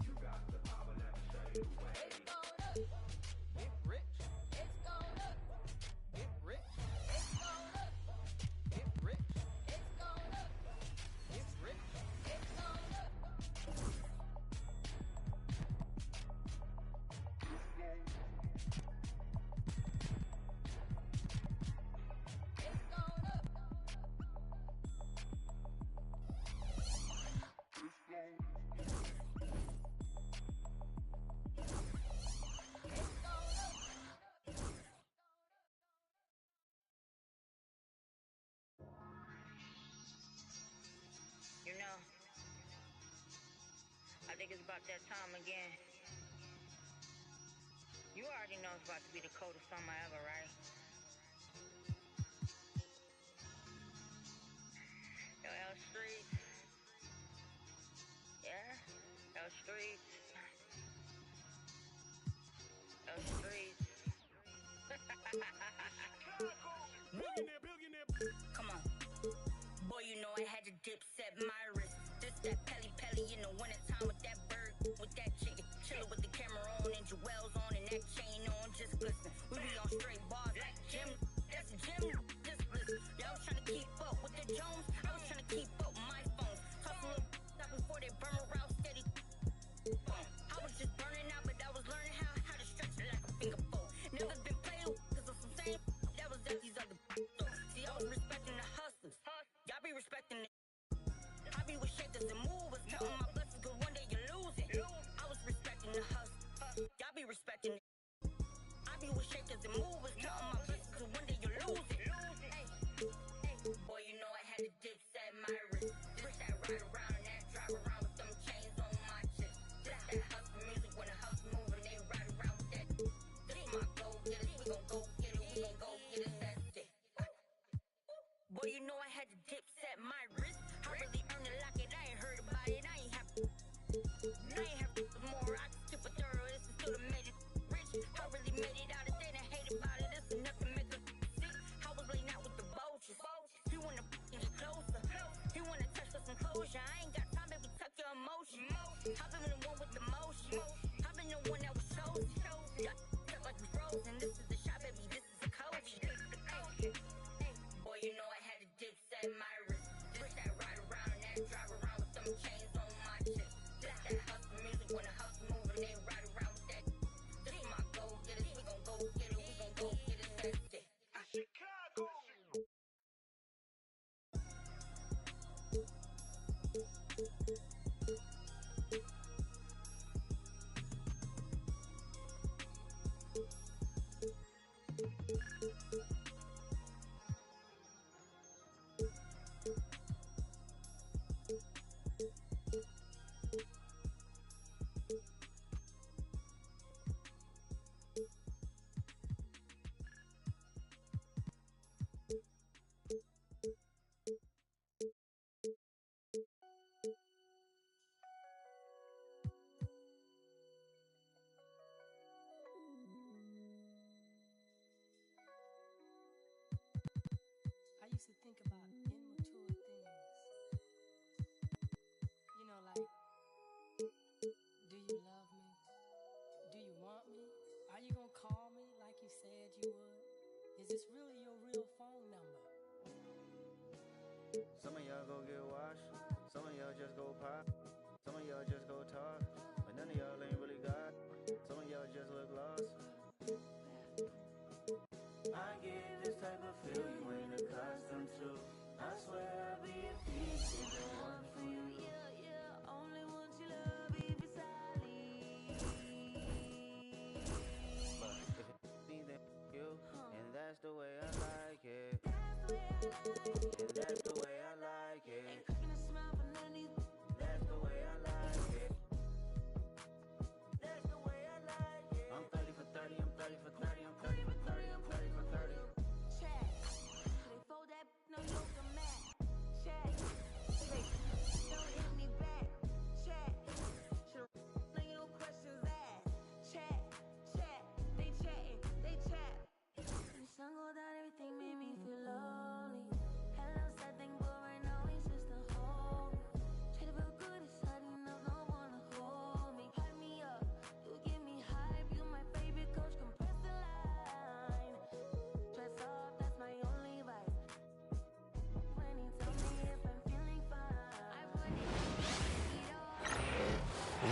Speaker 16: You got the power, let me show you the way.
Speaker 2: It's going up.
Speaker 15: Get rich.
Speaker 2: It's going up.
Speaker 15: Get rich.
Speaker 2: It's going up.
Speaker 15: Get rich.
Speaker 2: It's going up.
Speaker 15: Get rich.
Speaker 2: It's going up. It's going up. It's going up.
Speaker 17: You know, I think it's about that time again. You already know it's about to be the coldest summer ever, right? Yo, L Streets. Yeah? L Streets. L Streets.
Speaker 15: Billionaire.
Speaker 17: Come on. Boy, you know I had to dip set my wrist. This that Pelly in the wintertime with that bird, with that chicken. Chillin' with the camera on and jewels on and that chain on, just glisten. We be on straight bars like Jim. That's a gym, just listen. Y'all was trying to keep up with the Jones. I was trying to keep up with my phones. Talk a little stop before they burn around steady. I was just burning out, but I was learning how to stretch it like a finger pole. Never been played with, cause of some same that was at these other See, I was respecting the hustlers. Y'all be respecting the I be with shakers and movers, counting my blessings, cause one day you lose it. I was respecting the hustle. Y'all be respecting it. I be with shakers and movers, counting my blessings, cause one day you lose it. Hey, boy, you know I had to dip set my wrist. This that ride around and that drive around with them chains on my chest. This that hustle music when the hustle moving, they ride around with that. This my go get it, we gon' go get it, we gon' go get it, that's it. Boy, you know I had to dip set my wrist. I really earned it like it, I ain't heard about it, I ain't have to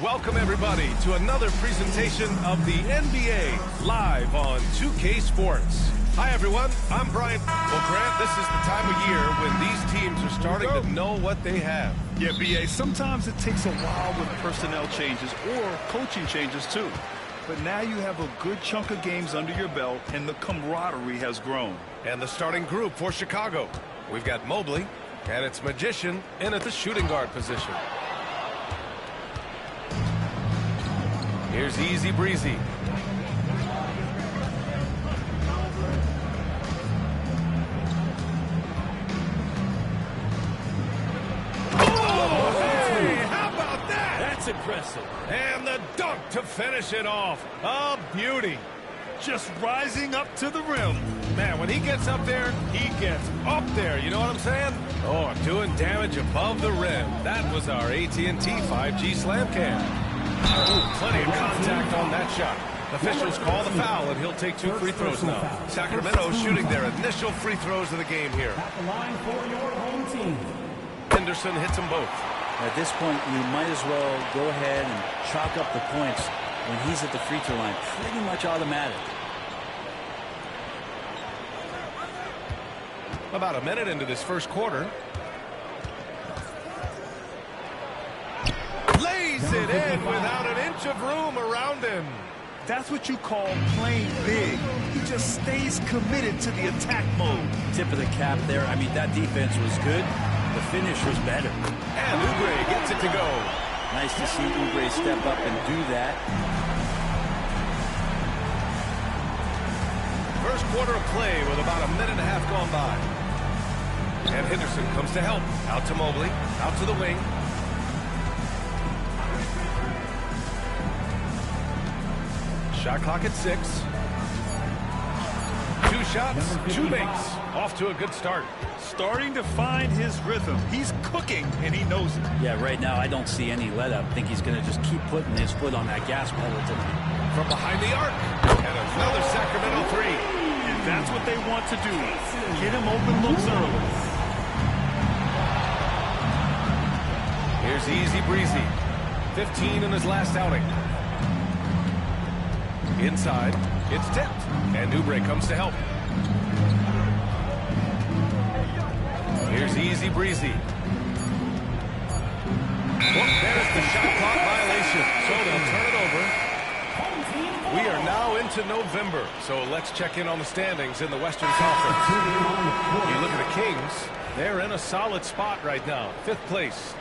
Speaker 18: Welcome, everybody, to another presentation of the NBA live on 2K Sports. Hi, everyone. I'm Brian. Well, Grant, this is the time of year when these teams are starting to know what they have.
Speaker 19: Yeah, B.A., sometimes it takes a while with personnel changes or coaching changes, too. But now you have a good chunk of games under your belt, and the camaraderie has grown.
Speaker 18: And the starting group for Chicago. We've got Mobley, and it's Magician in at the shooting guard position. Here's Easy Breezy.
Speaker 19: Impressive.
Speaker 18: And the dunk to finish it off. A beauty.
Speaker 19: Just rising up to the rim.
Speaker 18: Man, when he gets up there, he gets up there. You know what I'm saying? Oh, doing damage above the rim. That was our AT&T 5G slam cam. Ooh, plenty of contact on that shot. Officials call the foul, and he'll take 2 free throws now. Sacramento shooting their initial free throws of the game here.
Speaker 20: At the line for your home team.
Speaker 18: Henderson hits them both.
Speaker 7: At this point, you might as well go ahead and chalk up the points when he's at the free throw line. Pretty much automatic.
Speaker 18: About a minute into this first quarter. Lays it in without an inch of room around him.
Speaker 19: That's what you call playing big. He just stays committed to the attack mode.
Speaker 7: Tip of the cap there. I mean, that defense was good. The finish was better.
Speaker 18: And Oubre gets it to go.
Speaker 7: Nice to see Oubre step up and do that.
Speaker 18: First quarter of play with about a minute and a half gone by. And Henderson comes to help. Out to Mobley. Out to the wing. Shot clock at 6. 2 shots, 2 makes. Off to a good start.
Speaker 19: Starting to find his rhythm. He's cooking, and he knows it.
Speaker 7: Yeah, right now I don't see any let-up. I think he's going to just keep putting his foot on that gas pedal tonight.
Speaker 18: From behind the arc. And another Sacramento 3.
Speaker 19: And that's what they want to do. Get him open looks early.
Speaker 18: Here's Easy Breezy. 15 in his last outing. Inside, it's tipped. And Oubre comes to help. Here's Easy Breezy. Well, there's the shot clock violation. So they'll turn it over. We are now into November, so let's check in on the standings in the Western Conference. You look at the Kings, they're in a solid spot right now, 5th place.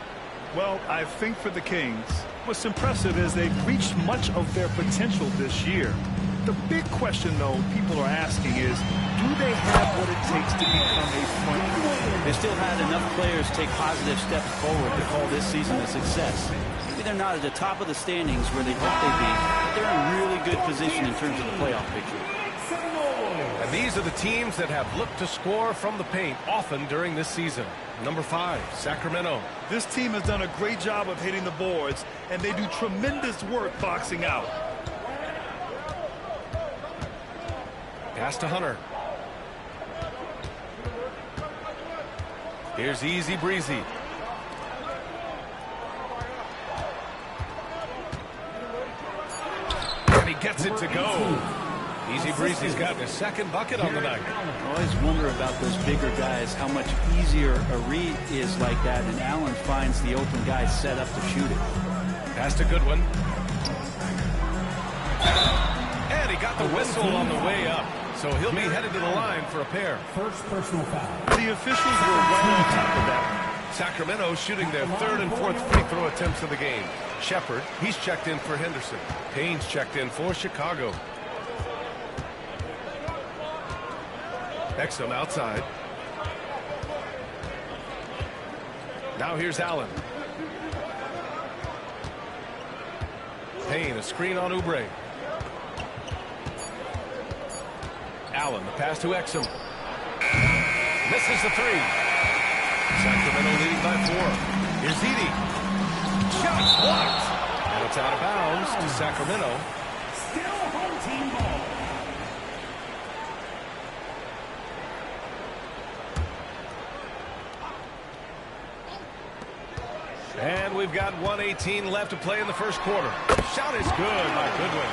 Speaker 19: Well, I think for the Kings, what's impressive is they've reached much of their potential this year. The big question, though, people are asking is, do they have what it takes to become a front runner?
Speaker 7: They still had enough players take positive steps forward to call this season a success. Maybe they're not at the top of the standings where they hope they'd be, but they're in really good position in terms of the playoff picture.
Speaker 18: And these are the teams that have looked to score from the paint often during this season. Number 5, Sacramento.
Speaker 19: This team has done a great job of hitting the boards, and they do tremendous work boxing out.
Speaker 18: Pass to Hunter. Here's Easy Breezy. And he gets it to go. Easy Breezy's gotten his 2nd bucket on the night.
Speaker 7: I always wonder about those bigger guys, how much easier a read is like that, and Allen finds the open guy set up to shoot it.
Speaker 18: Pass to Goodwin. And he got the whistle on the way up. So he'll be headed to the line for a pair.
Speaker 20: First personal foul.
Speaker 19: The officials were right on top of that.
Speaker 18: Sacramento shooting their 3rd and 4th free throw attempts of the game. Shepard, he's checked in for Henderson. Payne's checked in for Chicago. Exum outside. Now here's Allen. Payne, a screen on Oubre. Allen, the pass to Exum. Misses the 3. Sacramento leading by 4. Here's Edey. Shot blocked. And it's out of bounds to Sacramento.
Speaker 20: Still home team ball.
Speaker 18: And we've got 1:18 left to play in the first quarter. Shot is good by Goodwin.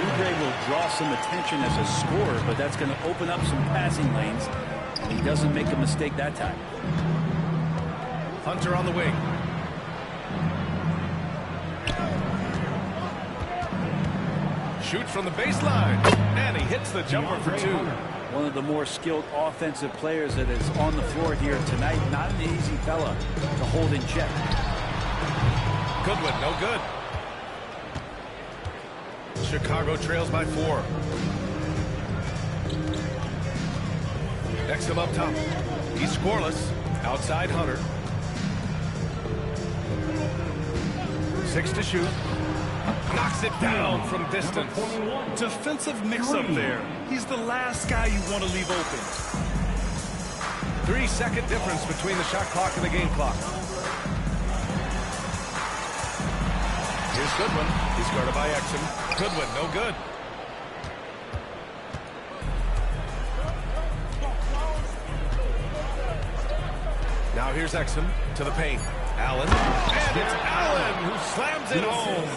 Speaker 21: Oubre will draw some attention as a scorer, but that's going to open up some passing lanes. And he doesn't make a mistake that time.
Speaker 18: Hunter on the wing. Shoots from the baseline. And he hits the jumper for two.
Speaker 21: One of the more skilled offensive players that is on the floor here tonight. Not an easy fella to hold in check.
Speaker 18: Goodwin, no good. Chicago trails by 4. Exum up top. He's scoreless. Outside Hunter. 6 to shoot. Knocks it down from distance.
Speaker 19: Defensive mix-up there. He's the last guy you want to leave open.
Speaker 18: 3-second difference between the shot clock and the game clock. Here's Goodwin. He's guarded by Exum. Goodwin, no good. Now here's Exum to the paint. Allen. And it's Allen who slams it home.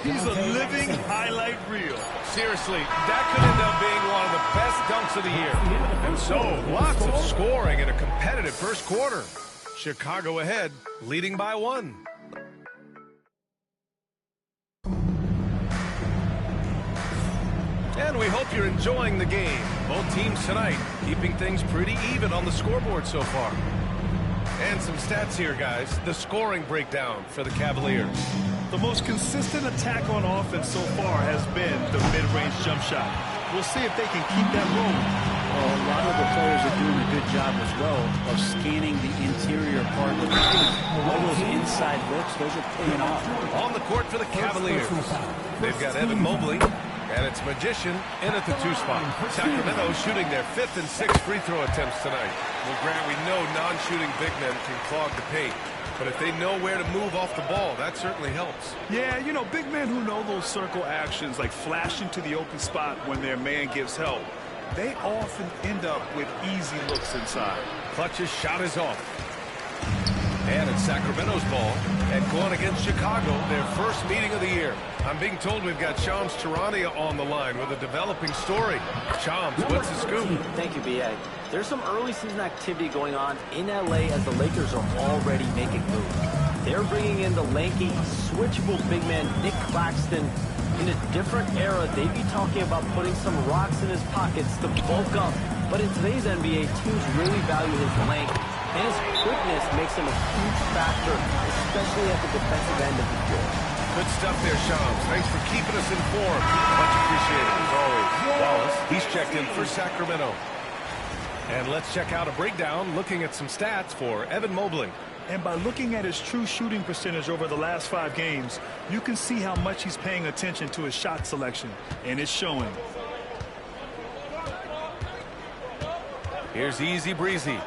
Speaker 19: He's a living highlight reel.
Speaker 18: Seriously, that could end up being one of the best dunks of the year. And so, lots of scoring in a competitive first quarter. Chicago ahead, leading by 1. And we hope you're enjoying the game. Both teams tonight keeping things pretty even on the scoreboard so far. And some stats here, guys. The scoring breakdown for the Cavaliers.
Speaker 19: The most consistent attack on offense so far has been the mid-range jump shot. We'll see if they can keep that rolling.
Speaker 21: Well, a lot of the players are doing a good job as well of scanning the interior part of the game. All those inside looks, those are paying off.
Speaker 18: On the court for the Cavaliers. They've got Evan Mobley, and it's Magician in at the 2 spot. Sacramento shooting their 5th and 6th free throw attempts tonight. Well, Grant, we know non-shooting big men can clog the paint. But if they know where to move off the ball, that certainly helps.
Speaker 19: Yeah, you know, big men who know those circle actions, like flashing to the open spot when their man gives help, they often end up with easy looks inside.
Speaker 18: Clutch's shot is off. And it's Sacramento's ball. And going against Chicago, their first meeting of the year. I'm being told we've got Shams Charania on the line with a developing story. Shams, what's the scoop?
Speaker 22: Thank you, B.A. There's some early season activity going on in L.A. as the Lakers are already making moves. They're bringing in the lanky, switchable big man Nick Claxton. In a different era, they'd be talking about putting some rocks in his pockets to bulk up. But in today's NBA, teams really value his length, and his quickness makes him a huge factor, especially at the defensive end of the floor.
Speaker 18: Good stuff there, Shams. Thanks for keeping us informed. Much appreciated, as always. Wallace, he's checked in for Sacramento. And let's check out a breakdown looking at some stats for Evan Mobley.
Speaker 19: And by looking at his true shooting percentage over the last 5 games, you can see how much he's paying attention to his shot selection, and it's showing.
Speaker 18: Here's Easy Breezy,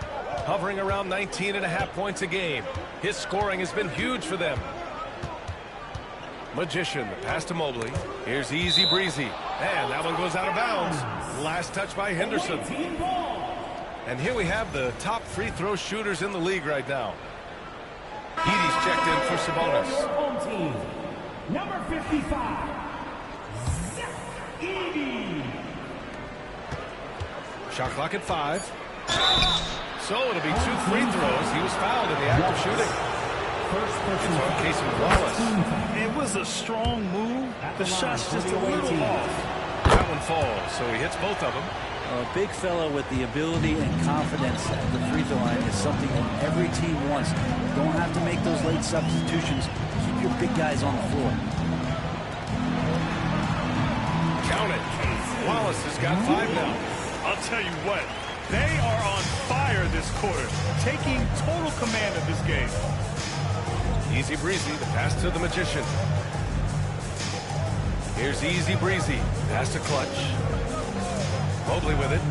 Speaker 18: hovering around 19.5 points a game. His scoring has been huge for them. Magician, the pass to Mobley. Here's Easy Breezy. And that one goes out of bounds. Last touch by Henderson. And here we have the top free throw shooters in the league right now. Edie's checked in for Sabonis.
Speaker 20: Home team, number 55, Edie.
Speaker 18: Shot clock at 5. So it'll be 2 free throws. He was fouled in the act of shooting. It's on Casey Wallace.
Speaker 19: It was a strong move. The shot's just a little off.
Speaker 18: That one falls, so he hits both of them.
Speaker 21: A big fella with the ability and confidence at the free throw line is something that every team wants. You don't have to make those late substitutions. Keep your big guys on the floor.
Speaker 18: Count it. Wallace has got 5 now.
Speaker 19: I'll tell you what, they are on fire this quarter, taking total command of this game.
Speaker 18: Easy Breezy, the pass to the Magician. Here's Easy Breezy, pass to Clutch. Mobley with it.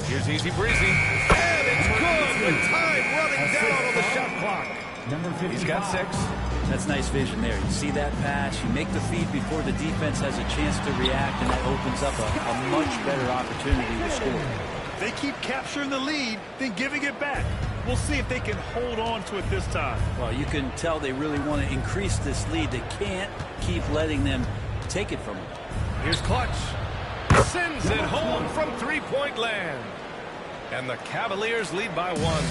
Speaker 18: Here's Easy Breezy. And it's good with time running down on the shot clock. He's got 6.
Speaker 21: That's nice vision there. You see that pass, you make the feed before the defense has a chance to react, and that opens up a much better opportunity to score.
Speaker 19: They keep capturing the lead, then giving it back. We'll see if they can hold on to it this time.
Speaker 21: Well, you can tell they really want to increase this lead. They can't keep letting them take it from them.
Speaker 18: Here's Clutch. Sends it home from three-point land. And the Cavaliers lead by 1.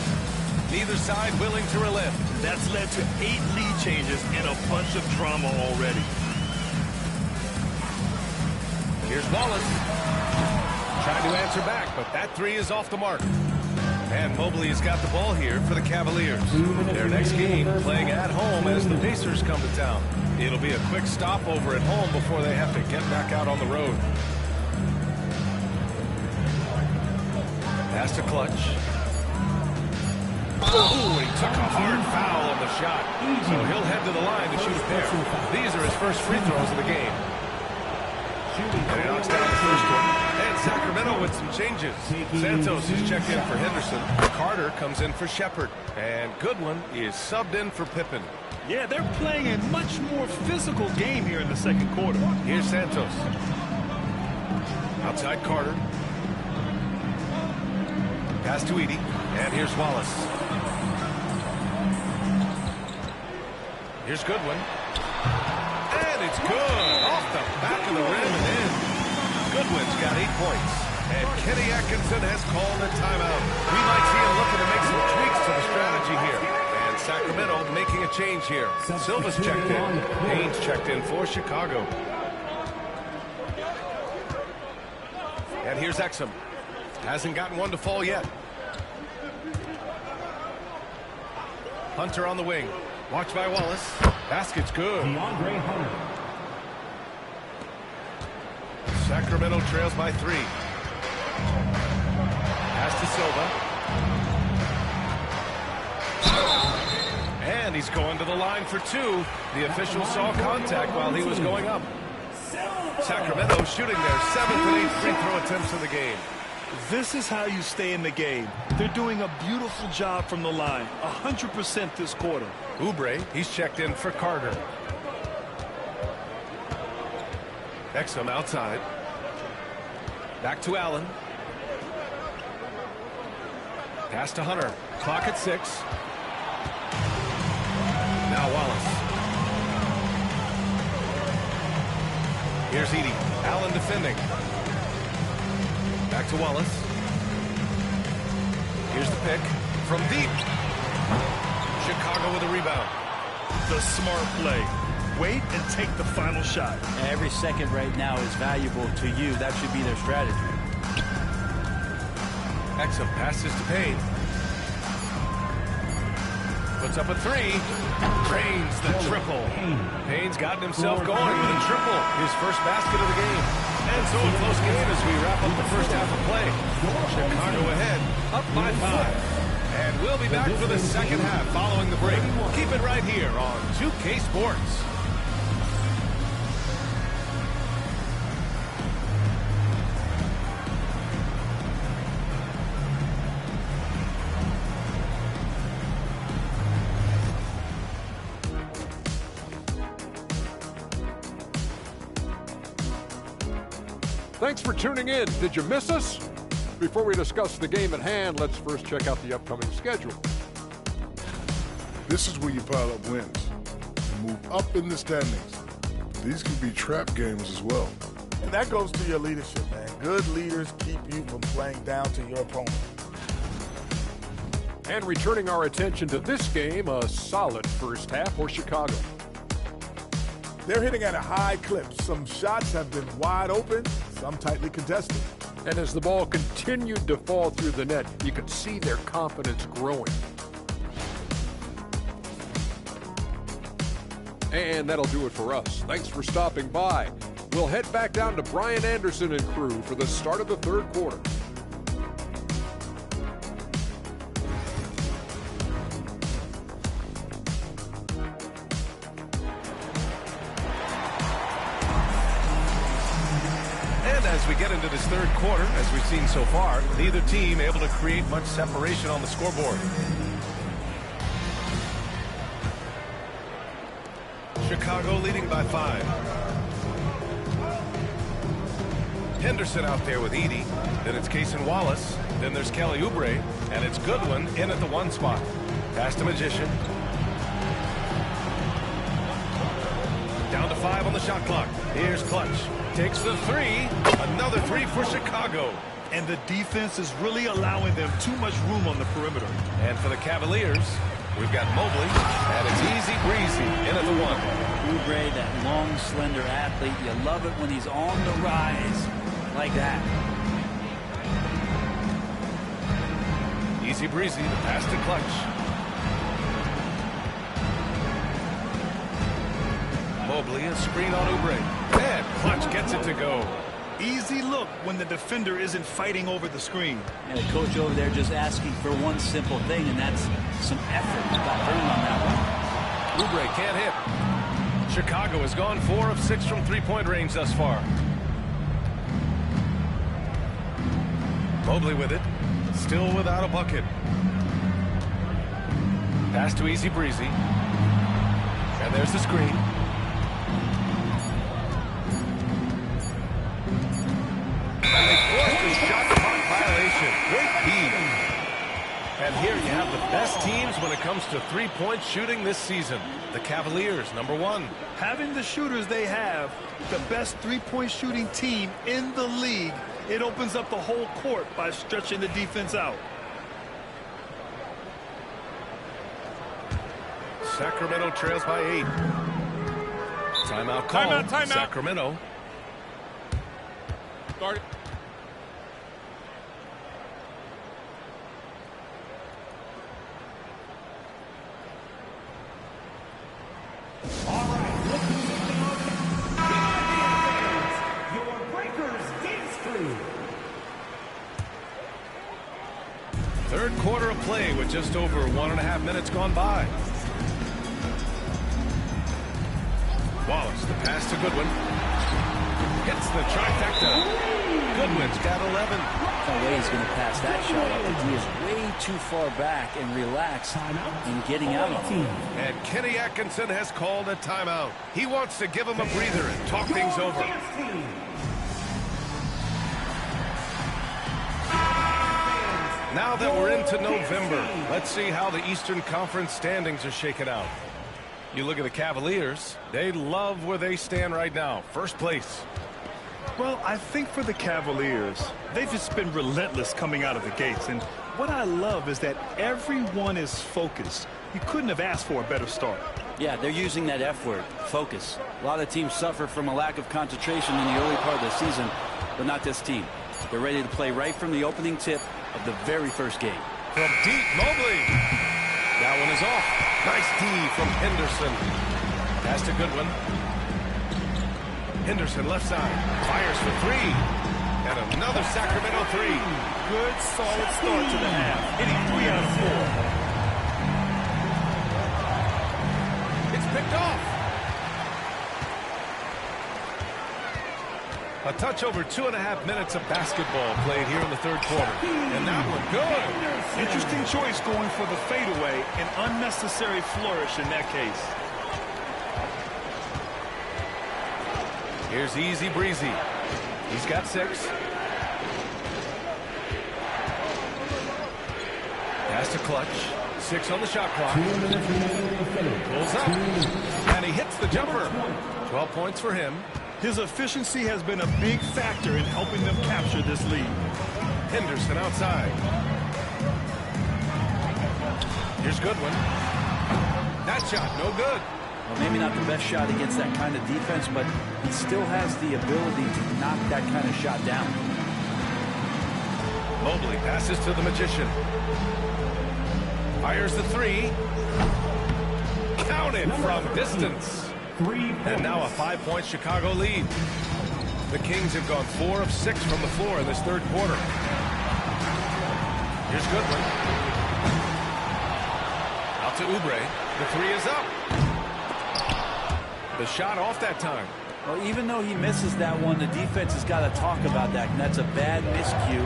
Speaker 18: Neither side willing to relent.
Speaker 19: That's led to 8 lead changes and a bunch of drama already.
Speaker 18: Here's Wallace. Trying to answer back, but that 3 is off the mark. And Mobley has got the ball here for the Cavaliers. Their next game playing at home as the Pacers come to town. It'll be a quick stopover at home before they have to get back out on the road. Pass to Clutch. Oh, he took a hard foul on the shot. So he'll head to the line to shoot a pair. These are his first free throws of the game. And he knocks down the first one. And Sacramento with some changes. Santos is checked in for Henderson. Carter comes in for Shepard. And Goodwin is subbed in for Pippen.
Speaker 19: Yeah, they're playing a much more physical game here in the second quarter.
Speaker 18: Here's Santos. Outside Carter. Pass to Edey. And here's Wallace. Here's Goodwin. And it's good. Off the back of the rim and in. Goodwin's got 8 points. And Kenny Atkinson has called a timeout. We might see him looking to make some tweaks to the strategy here. And Sacramento making a change here. Silva's checked in. Haynes checked in for Chicago. And here's Exum. Hasn't gotten one to fall yet. Hunter on the wing. Watched by Wallace. Basket's good. Sacramento trails by 3. Pass to Silva. And he's going to the line for 2. The official saw contact while he was going up. Sacramento shooting their 7th and 8th free throw attempts in the game.
Speaker 19: This is how you stay in the game. They're doing a beautiful job from the line. 100% this quarter.
Speaker 18: Oubre, he's checked in for Carter. Exum outside. Back to Allen. Pass to Hunter. Clock at 6. Now Wallace. Here's Edey. Allen defending. Back to Wallace. Here's the pick from deep. Chicago with a rebound.
Speaker 19: The smart play. Wait and take the final shot.
Speaker 21: Every second right now is valuable to you. That should be their strategy.
Speaker 18: Exum passes to Payne. Puts up a 3. Drains the triple. Payne's gotten himself going with a triple. His first basket of the game. And so a close game as we wrap up the first half of play. Chicago ahead, up by 5. And we'll be back for the second half following the break. Keep it right here on 2K Sports.
Speaker 9: Thanks for tuning in. Did you miss us? Before we discuss the game at hand, let's first check out the upcoming schedule.
Speaker 10: This is where you pile up wins and move up in the standings. These can be trap games as well.
Speaker 14: And that goes to your leadership, man. Good leaders keep you from playing down to your opponent.
Speaker 9: And returning our attention to this game, a solid first half for Chicago.
Speaker 14: They're hitting at a high clip. Some shots have been wide open, some tightly contested.
Speaker 9: And as the ball continued to fall through the net, you could see their confidence growing. And that'll do it for us. Thanks for stopping by. We'll head back down to Brian Anderson and crew for the start of the third quarter.
Speaker 18: As we get into this third quarter, as we've seen so far, neither team able to create much separation on the scoreboard. Chicago leading by 5. Henderson out there with Edie. Then it's Cason Wallace. Then there's Kelly Oubre. And it's Goodwin in at the 1 spot. Pass to Magician. Down to 5 on the shot clock. Here's Clutch. Takes the 3. Another 3 for Chicago.
Speaker 19: And the defense is really allowing them too much room on the perimeter.
Speaker 18: And for the Cavaliers, we've got Mobley. And it's easy breezy in at the 1.
Speaker 21: Oubre, that long, slender athlete. You love it when he's on the rise like that.
Speaker 18: Easy breezy. The pass to Clutch. Mobley, a screen on Oubre. And Clutch gets it to go.
Speaker 19: Easy look when the defender isn't fighting over the screen.
Speaker 21: And the coach over there just asking for one simple thing, and that's some effort. Got burned on that one.
Speaker 18: Oubre can't hit. Chicago has gone 4 of 6 from three-point range thus far. Mobley with it. Still without a bucket. Pass to Easy Breezy. And there's the screen. And they forced a shot clock violation. Great beat. And here you have the best teams when it comes to three-point shooting this season. The Cavaliers, number 1.
Speaker 19: Having the shooters they have, the best three-point shooting team in the league, it opens up the whole court by stretching the defense out.
Speaker 18: Sacramento trails by 8. Timeout call.
Speaker 9: Timeout.
Speaker 18: Sacramento.
Speaker 9: Start it.
Speaker 20: All right, let's move on. Your Breakers Dance Crew.
Speaker 18: Third quarter of play with just over 1.5 minutes gone by. Wallace, the pass to Goodwin. Hits the trifecta. Goodwin's got 11.
Speaker 21: No way he's going to pass that shot up. He is way too far back and relaxed in getting out of it.
Speaker 18: And Kenny Atkinson has called a timeout. He wants to give him a breather and talk things over. Now that we're into November, let's see how the Eastern Conference standings are shaken out. You look at the Cavaliers, they love where they stand right now. First place.
Speaker 19: Well, I think for the Cavaliers, they've just been relentless coming out of the gates. And what I love is that everyone is focused. You couldn't have asked for a better start.
Speaker 21: Yeah, they're using that F word, focus. A lot of teams suffer from a lack of concentration in the early part of the season, but not this team. They're ready to play right from the opening tip of the very first game.
Speaker 18: From deep, Mobley. That one is off. Nice D from Henderson. Pass to Goodwin. Henderson left side. Fires for 3. And another Sacramento 3.
Speaker 19: Good, solid start to the half. Hitting 3 out of 4.
Speaker 18: It's picked off. A touch over 2.5 minutes of basketball played here in the third quarter. And that one good.
Speaker 19: Interesting choice going for the fadeaway. An unnecessary flourish in that case.
Speaker 18: Here's Easy Breezy. He's got 6. Pass to Clutch. 6 on the shot clock. Pulls up. And he hits the jumper. 12 points for him.
Speaker 19: His efficiency has been a big factor in helping them capture this lead.
Speaker 18: Henderson outside. Here's Goodwin. That shot, no good.
Speaker 21: Well, maybe not the best shot against that kind of defense, but he still has the ability to knock that kind of shot down.
Speaker 18: Mobley passes to the Magician. Fires the 3. Counted from distance. And now a 5-point Chicago lead. The Kings have gone 4 of 6 from the floor in this third quarter. Here's Goodwin. Out to Oubre. The 3 is up. The shot off that time.
Speaker 21: Well, even though he misses that one, the defense has got to talk about that. And that's a bad miscue.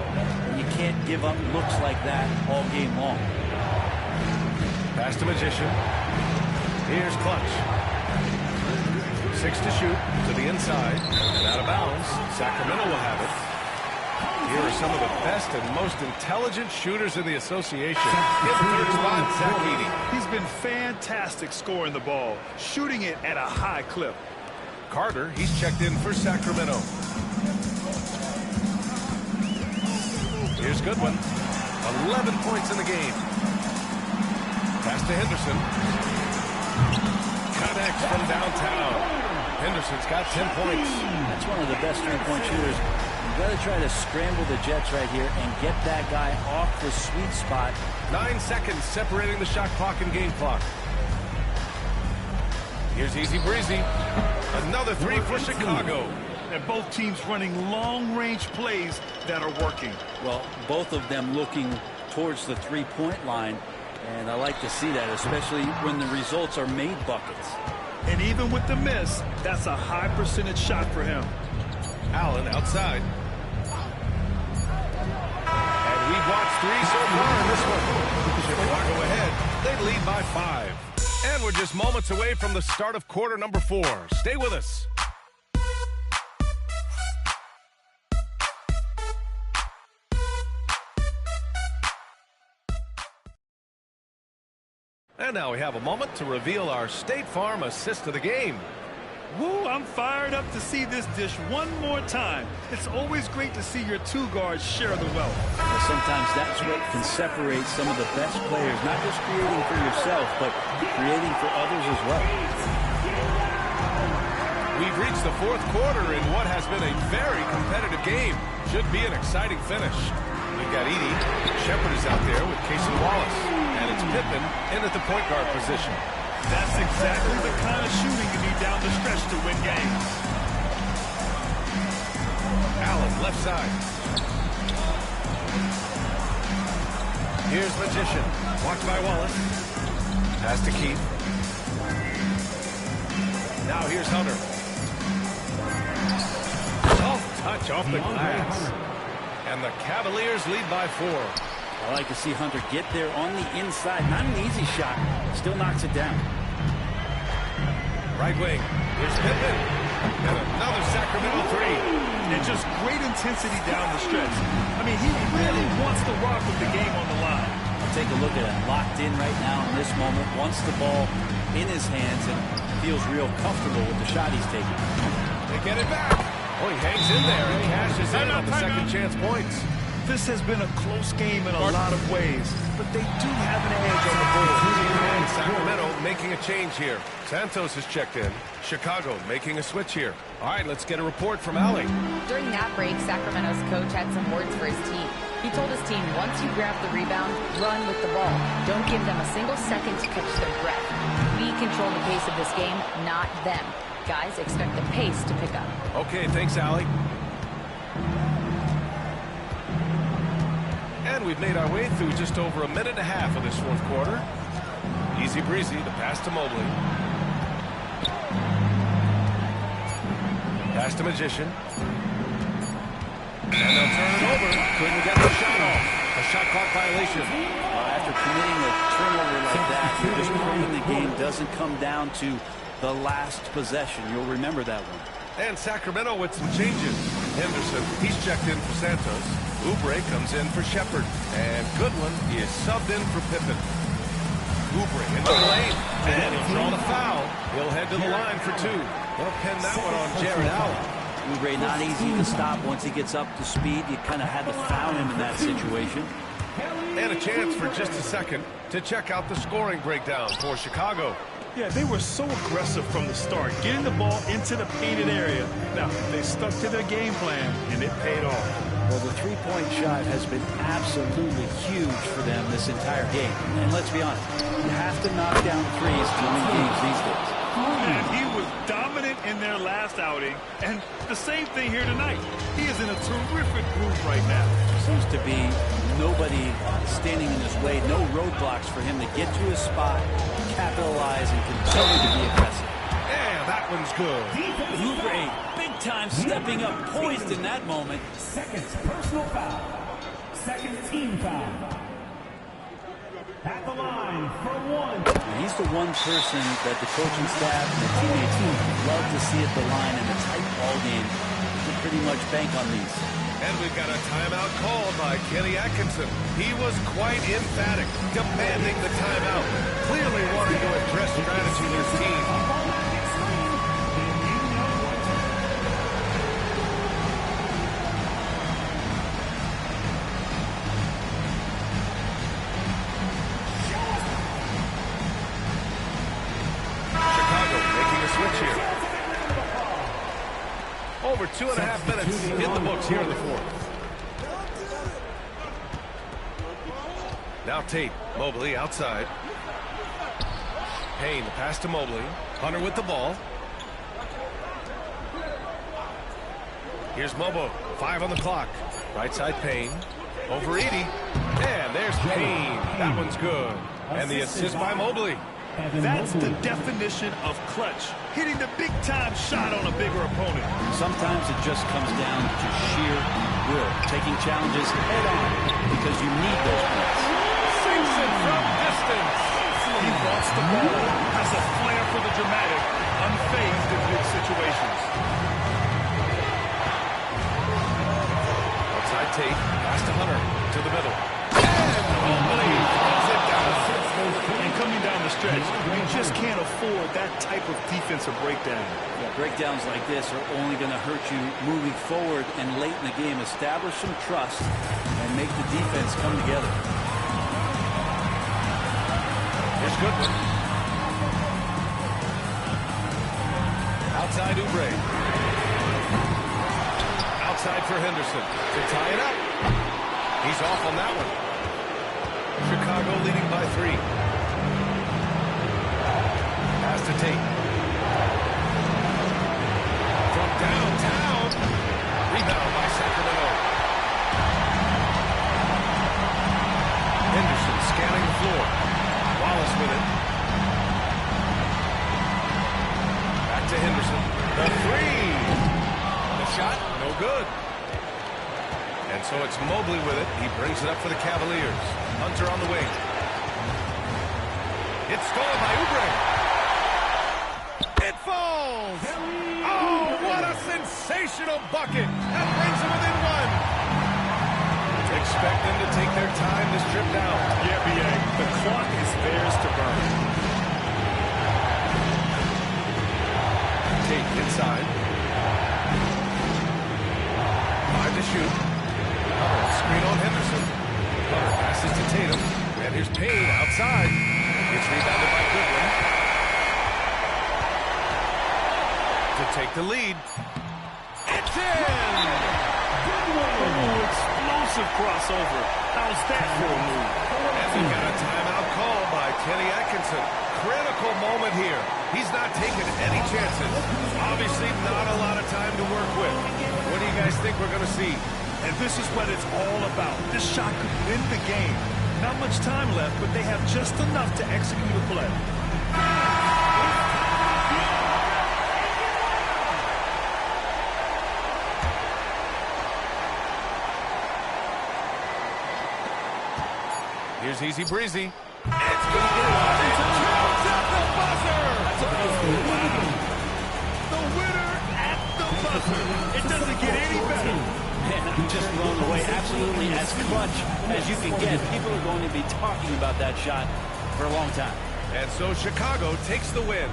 Speaker 21: And you can't give up looks like that all game long.
Speaker 18: Pass to Magician. Here's Clutch. 6 to shoot to the inside and out of bounds. Sacramento will have it. Here are some of the best and most intelligent shooters in the association. In third spot, Zach Edey.
Speaker 19: He's been fantastic scoring the ball, shooting it at a high clip.
Speaker 18: Carter, he's checked in for Sacramento. Here's Goodwin. 11 points in the game. Pass to Henderson. Connects from downtown. Henderson's got 10 points.
Speaker 21: That's one of the best three-point shooters. You've got to try to scramble the Jets right here and get that guy off the sweet spot.
Speaker 18: 9 seconds separating the shot clock and game clock. Here's Easy Breezy. Another three for Chicago.
Speaker 19: And both teams running long-range plays that are working.
Speaker 21: Well, both of them looking towards the three-point line. And I like to see that, especially when the results are made buckets.
Speaker 19: And even with the miss, that's a high percentage shot for him.
Speaker 18: Allen outside. And we've watched 3 so far in this one. Chicago ahead. They lead by 5. And we're just moments away from the start of quarter number 4. Stay with us. And now we have a moment to reveal our State Farm assist of the game.
Speaker 19: Woo, I'm fired up to see this dish one more time. It's always great to see your 2 guards share the wealth.
Speaker 21: Well, sometimes that's what can separate some of the best players, not just creating for yourself, but creating for others as well.
Speaker 18: We've reached the 4th quarter in what has been a very competitive game. Should be an exciting finish. We've got Edey. Shepard is out there with Casey Wallace. And it's Pippen in at the point guard position.
Speaker 19: That's exactly the kind of shooting you need down the stretch to win games.
Speaker 18: Allen, left side. Here's Magician. Blocked by Wallace. Pass to Keith. Now here's Hunter. Soft touch off the glass. And the Cavaliers lead by 4.
Speaker 21: I like to see Hunter get there on the inside. Not an easy shot. Still knocks it down.
Speaker 18: Right wing. Here's Pippen. And another Sacramento 3.
Speaker 19: And just great intensity down the stretch. I mean, he really wants to rock with the game on the line.
Speaker 21: I'll take a look at it. Locked in right now in this moment. Wants the ball in his hands and feels real comfortable with the shot he's taking.
Speaker 18: They get it back. Oh, he hangs in there and cashes in on the second chance points.
Speaker 19: This has been a close game in a lot of ways, but they do have an edge on the board.
Speaker 18: And Sacramento making a change here. Santos has checked in. Chicago making a switch here. All right, let's get a report from Allie.
Speaker 1: During that break, Sacramento's coach had some words for his team. He told his team, once you grab the rebound, run with the ball. Don't give them a single second to catch their breath. We control the pace of this game, not them. Guys, expect the pace to pick up.
Speaker 18: Okay, thanks, Allie. And we've made our way through just over a minute and a half of this 4th quarter. Easy breezy, the pass to Mobley. Pass to Magician. And they'll turn it over. Couldn't get the shot off. A shot clock violation.
Speaker 21: After committing a turnover like that, you're just proving the game doesn't come down to the last possession. You'll remember that one.
Speaker 18: And Sacramento with some changes. Henderson, he's checked in for Santos. Oubre comes in for Shepard. And Goodwin is subbed in for Pippen. Oubre into the lane. And he'll draw the foul. He'll head to the line for 2. They'll pin that one on Jared Allen.
Speaker 21: Oubre not easy to stop once he gets up to speed. You kind of had to foul him in that situation.
Speaker 18: And a chance for just a second to check out the scoring breakdown for Chicago.
Speaker 19: Yeah, they were so aggressive from the start, getting the ball into the painted area. Now, they stuck to their game plan, and it paid off.
Speaker 21: Well, the three-point shot has been absolutely huge for them this entire game. And let's be honest, you have to knock down threes to win games these days.
Speaker 19: And he was dominant in their last outing, and the same thing here tonight. He is in a terrific groove right now.
Speaker 21: Seems to be nobody standing in his way, no roadblocks for him to get to his spot, capitalize, and continue to be aggressive.
Speaker 18: Yeah, that one's good.
Speaker 21: Oubre, big time, stepping up, poised in that moment.
Speaker 20: Second personal foul. Second team foul. At the line for one.
Speaker 21: And he's the one person that the coaching staff and the teammates love to see at the line in a tight ball game. You can pretty much bank on these.
Speaker 18: And we've got a timeout called by Kenny Atkinson. He was quite emphatic, demanding the timeout, clearly wanting to address strategy with his team. Chicago making a switch here. Over 2.5 minutes in the books here in the fourth. Now Tate, Mobley outside. Payne, the pass to Mobley. Hunter with the ball. Here's Mobo, 5 on the clock. Right side Payne. Over Edey. And there's Payne. That one's good. And the assist by Mobley.
Speaker 19: That's the definition of clutch. Hitting the big-time shot on a bigger opponent.
Speaker 21: Sometimes it just comes down to sheer will. Taking challenges head on because you need those points.
Speaker 18: Sinks it from distance.
Speaker 19: He wants the ball. Has a flair for the dramatic. Unfazed in big situations.
Speaker 18: Outside Tate. Pass to Hunter. To the middle. And Mobley throws it down.
Speaker 19: And coming down the stretch, you just can't afford that type of defensive breakdown.
Speaker 21: Yeah, breakdowns like this are only going to hurt you moving forward and late in the game. Establish some trust and make the defense come together.
Speaker 18: Here's Goodwin. Outside Oubre. Outside for Henderson to tie it up. He's off on that one. Chicago leading by 3. Pass to Tate. From downtown. Rebound by Sacramento. Henderson scanning the floor. Wallace with it. Back to Henderson. The 3. The shot, no good. And so it's Mobley with it. He brings it up for the Cavaliers. Hunter on the wing. It's stolen by Oubre. It falls. Oh, what a sensational bucket. That brings them within 1. Expect them to take their time this trip down.
Speaker 19: Yeah, B.A. The clock is theirs to burn.
Speaker 18: Tate inside. 5 to shoot. Screen on Henderson. Hunter passes to Tatum. And here's Payne outside. Gets rebounded by Goodwin. To take the lead. It's in!
Speaker 19: Ooh, explosive crossover. How's that for a move?
Speaker 18: And we've got a timeout call by Kenny Atkinson. Critical moment here. He's not taking any chances. Obviously not a lot of time to work with. What do you guys think we're going to see?
Speaker 19: And this is what it's all about. This shot could win the game. Not much time left, but they have just enough to execute a play.
Speaker 18: Here's Easy Breezy. It's good! It counts at the buzzer!
Speaker 19: The winner at the buzzer. It doesn't get any better.
Speaker 21: Man, I'm just blown away. Absolutely as clutch as you can get. People are going to be talking about that shot for a long time.
Speaker 18: And so Chicago takes the win.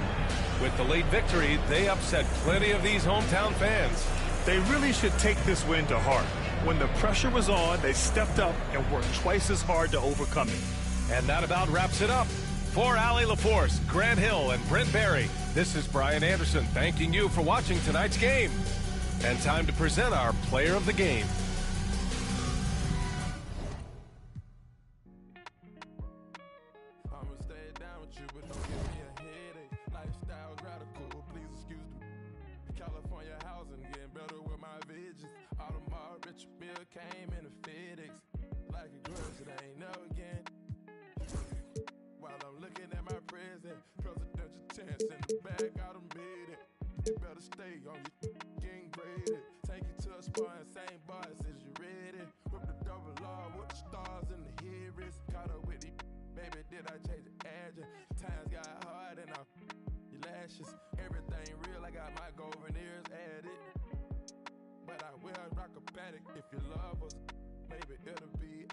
Speaker 18: With the late victory, they upset plenty of these hometown fans.
Speaker 19: They really should take this win to heart. When the pressure was on, they stepped up and worked twice as hard to overcome it.
Speaker 18: And that about wraps it up. For Allie LaForce, Grant Hill, and Brent Barry, this is Brian Anderson thanking you for watching tonight's game. And time to present our player of the game.
Speaker 12: I'ma stay down with you, but don't give me a headache. Lifestyle radical, please excuse me. California housing, getting better with my visions. Audemars, Rich Bill came in a FedEx. Like a grudge, it ain't never again. While I'm looking at my present, presidential tense in the back, got them bidding. You better stay on your getting graded. Take you to a spot and same boss as you ready. Whip the double R with the stars in the head wrist. Caught up with the baby.
Speaker 4: did I change the address? Times got hard and I your lashes. Everything real, I got my gold veneers added. But I will rock a paddock if you love us. Maybe it'll be